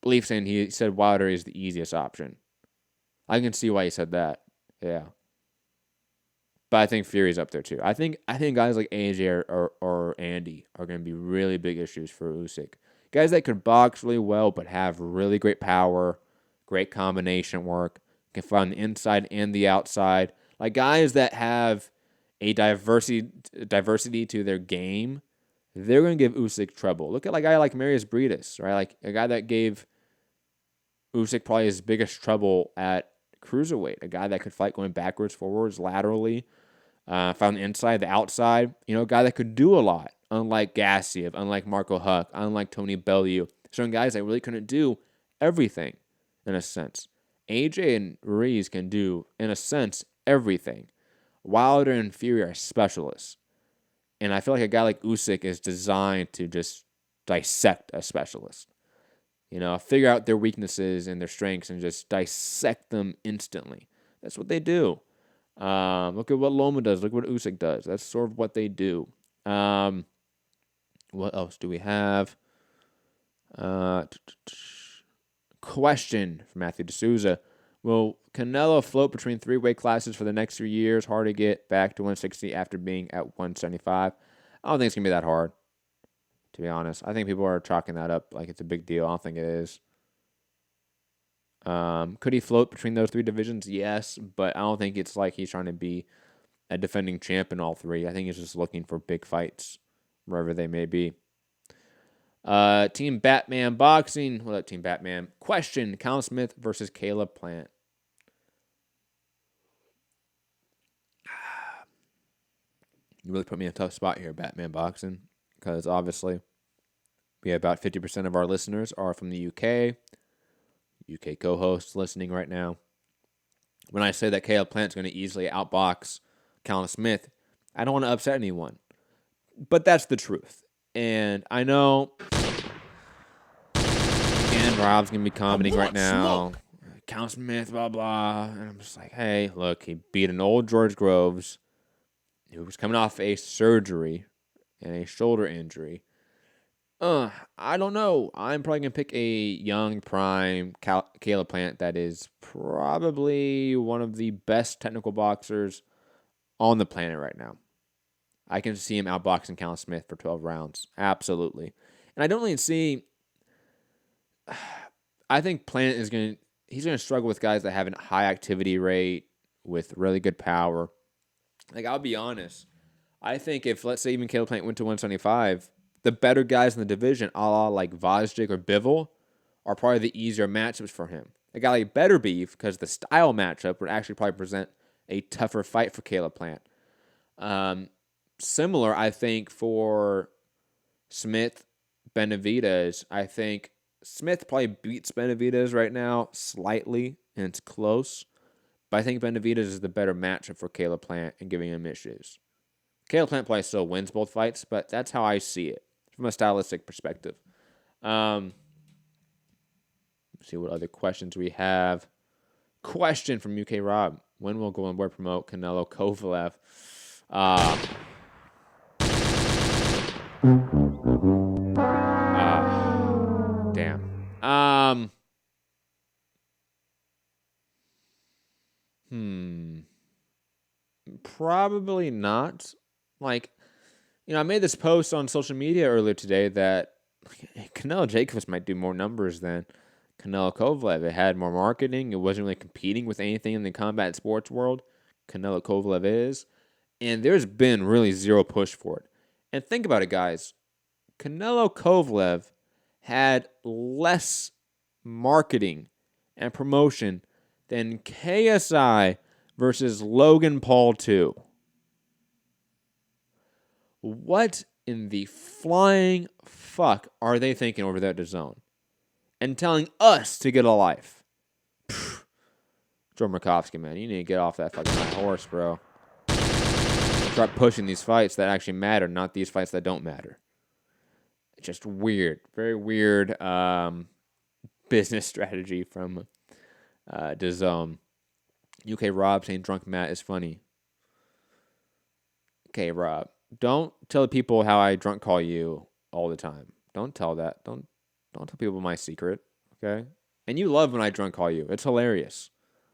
Leaf saying he said Wilder is the easiest option. I can see why he said that. Yeah. But I think Fury's up there too. I think guys like AJ or Andy are going to be really big issues for Usyk. Guys that could box really well but have really great power, great combination work, can fight on the inside and the outside. Guys that have a diversity to their game, they're going to give Usyk trouble. Look at a guy like Marius Briedis, right? A guy that gave Usyk probably his biggest trouble at cruiserweight. A guy that could fight going backwards, forwards, laterally, fight on the inside, the outside. A guy that could do a lot, unlike Gassiev, unlike Marco Huck, unlike Tony Bellew. Certain guys that really couldn't do everything, in a sense. AJ and Ruiz can do, in a sense, everything. Wilder and Fury are specialists. And I feel like a guy like Usyk is designed to just dissect a specialist. Figure out their weaknesses and their strengths and just dissect them instantly. That's what they do. Look at what Loma does. Look what Usyk does. That's sort of what they do. What else do we have? Question from Matthew D'Souza. Will Canelo float between 3 weight classes for the next 3 years? Hard to get back to 160 after being at 175. I don't think it's going to be that hard, to be honest. I think people are chalking that up like it's a big deal. I don't think it is. Could he float between those 3 divisions? Yes, but I don't think it's like he's trying to be a defending champ in all 3. I think he's just looking for big fights, wherever they may be. Team Batman Boxing. What up, Team Batman? Question, Callum Smith versus Caleb Plant. You really put me in a tough spot here, Batman Boxing, because obviously we have about 50% of our listeners are from the UK. UK co-hosts listening right now. When I say that Caleb Plant's going to easily outbox Callum Smith, I don't want to upset anyone. But that's the truth. And I know, again, Rob's going to be commenting right now. Callum Smith, blah, blah. And I'm just like, hey, look, he beat an old George Groves who was coming off a surgery and a shoulder injury. I don't know. I'm probably going to pick a young, prime Caleb Plant that is probably one of the best technical boxers on the planet right now. I can see him outboxing Callum Smith for 12 rounds. Absolutely. And I don't really see... I think Plant is going to... He's going to struggle with guys that have a high activity rate with really good power. Like, I'll be honest. I think if, let's say, even Caleb Plant went to 175, the better guys in the division, a la like Vosjik or Bivol, are probably the easier matchups for him. A guy like Beterbiev, because the style matchup would actually probably present a tougher fight for Caleb Plant. Similar, I think, for Smith, Benavidez. I think Smith probably beats Benavidez right now slightly, and it's close. But I think Benavidez is the better matchup for Caleb Plant and giving him issues. Caleb Plant probably still wins both fights, but that's how I see it from a stylistic perspective. Let's see what other questions we have. Question from UK Rob. When will Golden Boy promote Canelo Kovalev? Damn. Probably not. Like, I made this post on social media earlier today that Canelo Jacobs might do more numbers than Canelo Kovalev. It had more marketing. It wasn't really competing with anything in the combat sports world. Canelo Kovalev is. And there's been really zero push for it. And think about it, guys. Canelo Kovalev had less marketing and promotion than KSI versus Logan Paul 2. What in the flying fuck are they thinking over there at DAZN? And telling us to get a life. Joe Murkowski, man, you need to get off that fucking high horse, bro. Start pushing these fights that actually matter, not these fights that don't matter. It's just weird. Very weird business strategy from DAZN. UK Rob saying Drunk Matt is funny. Okay, Rob. Don't tell people how I drunk call you all the time. Don't tell that. Don't tell people my secret, okay? And you love when I drunk call you. It's hilarious.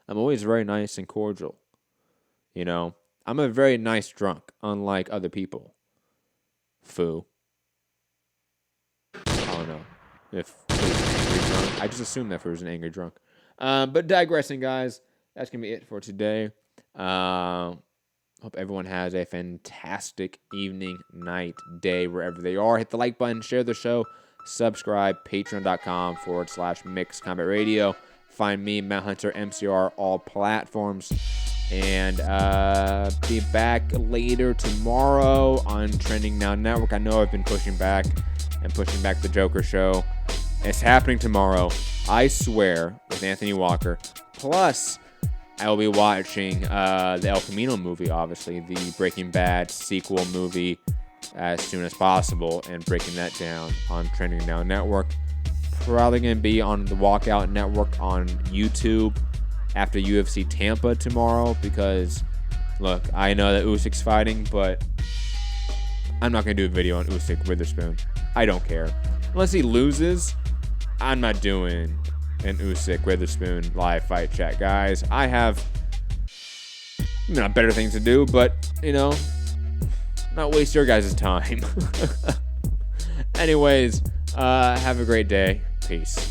I'm always very nice and cordial. I'm a very nice drunk, unlike other people. Foo. I don't know if Foo's an angry drunk. I just assumed that Foo was an angry drunk. But digressing, guys, that's going to be it for today. Hope everyone has a fantastic evening, night, day, wherever they are. Hit the like button, share the show, subscribe, patreon.com/Mixed Combat Radio. Find me, Matt Hunter, MCR, all platforms. And be back later tomorrow on Trending Now Network. I know I've been pushing back the Joker show. It's happening tomorrow, I swear, with Anthony Walker. Plus, I will be watching the El Camino movie, obviously, the Breaking Bad sequel movie, as soon as possible, and breaking that down on Trending Now Network. Probably going to be on the Walkout Network on YouTube after UFC Tampa tomorrow, because, look, I know that Usyk's fighting, but I'm not going to do a video on Usyk Witherspoon. I don't care. Unless he loses, I'm not doing and Usyk Witherspoon live fight chat, guys. I have not better things to do, but not waste your guys' time. Anyways, have a great day. Peace.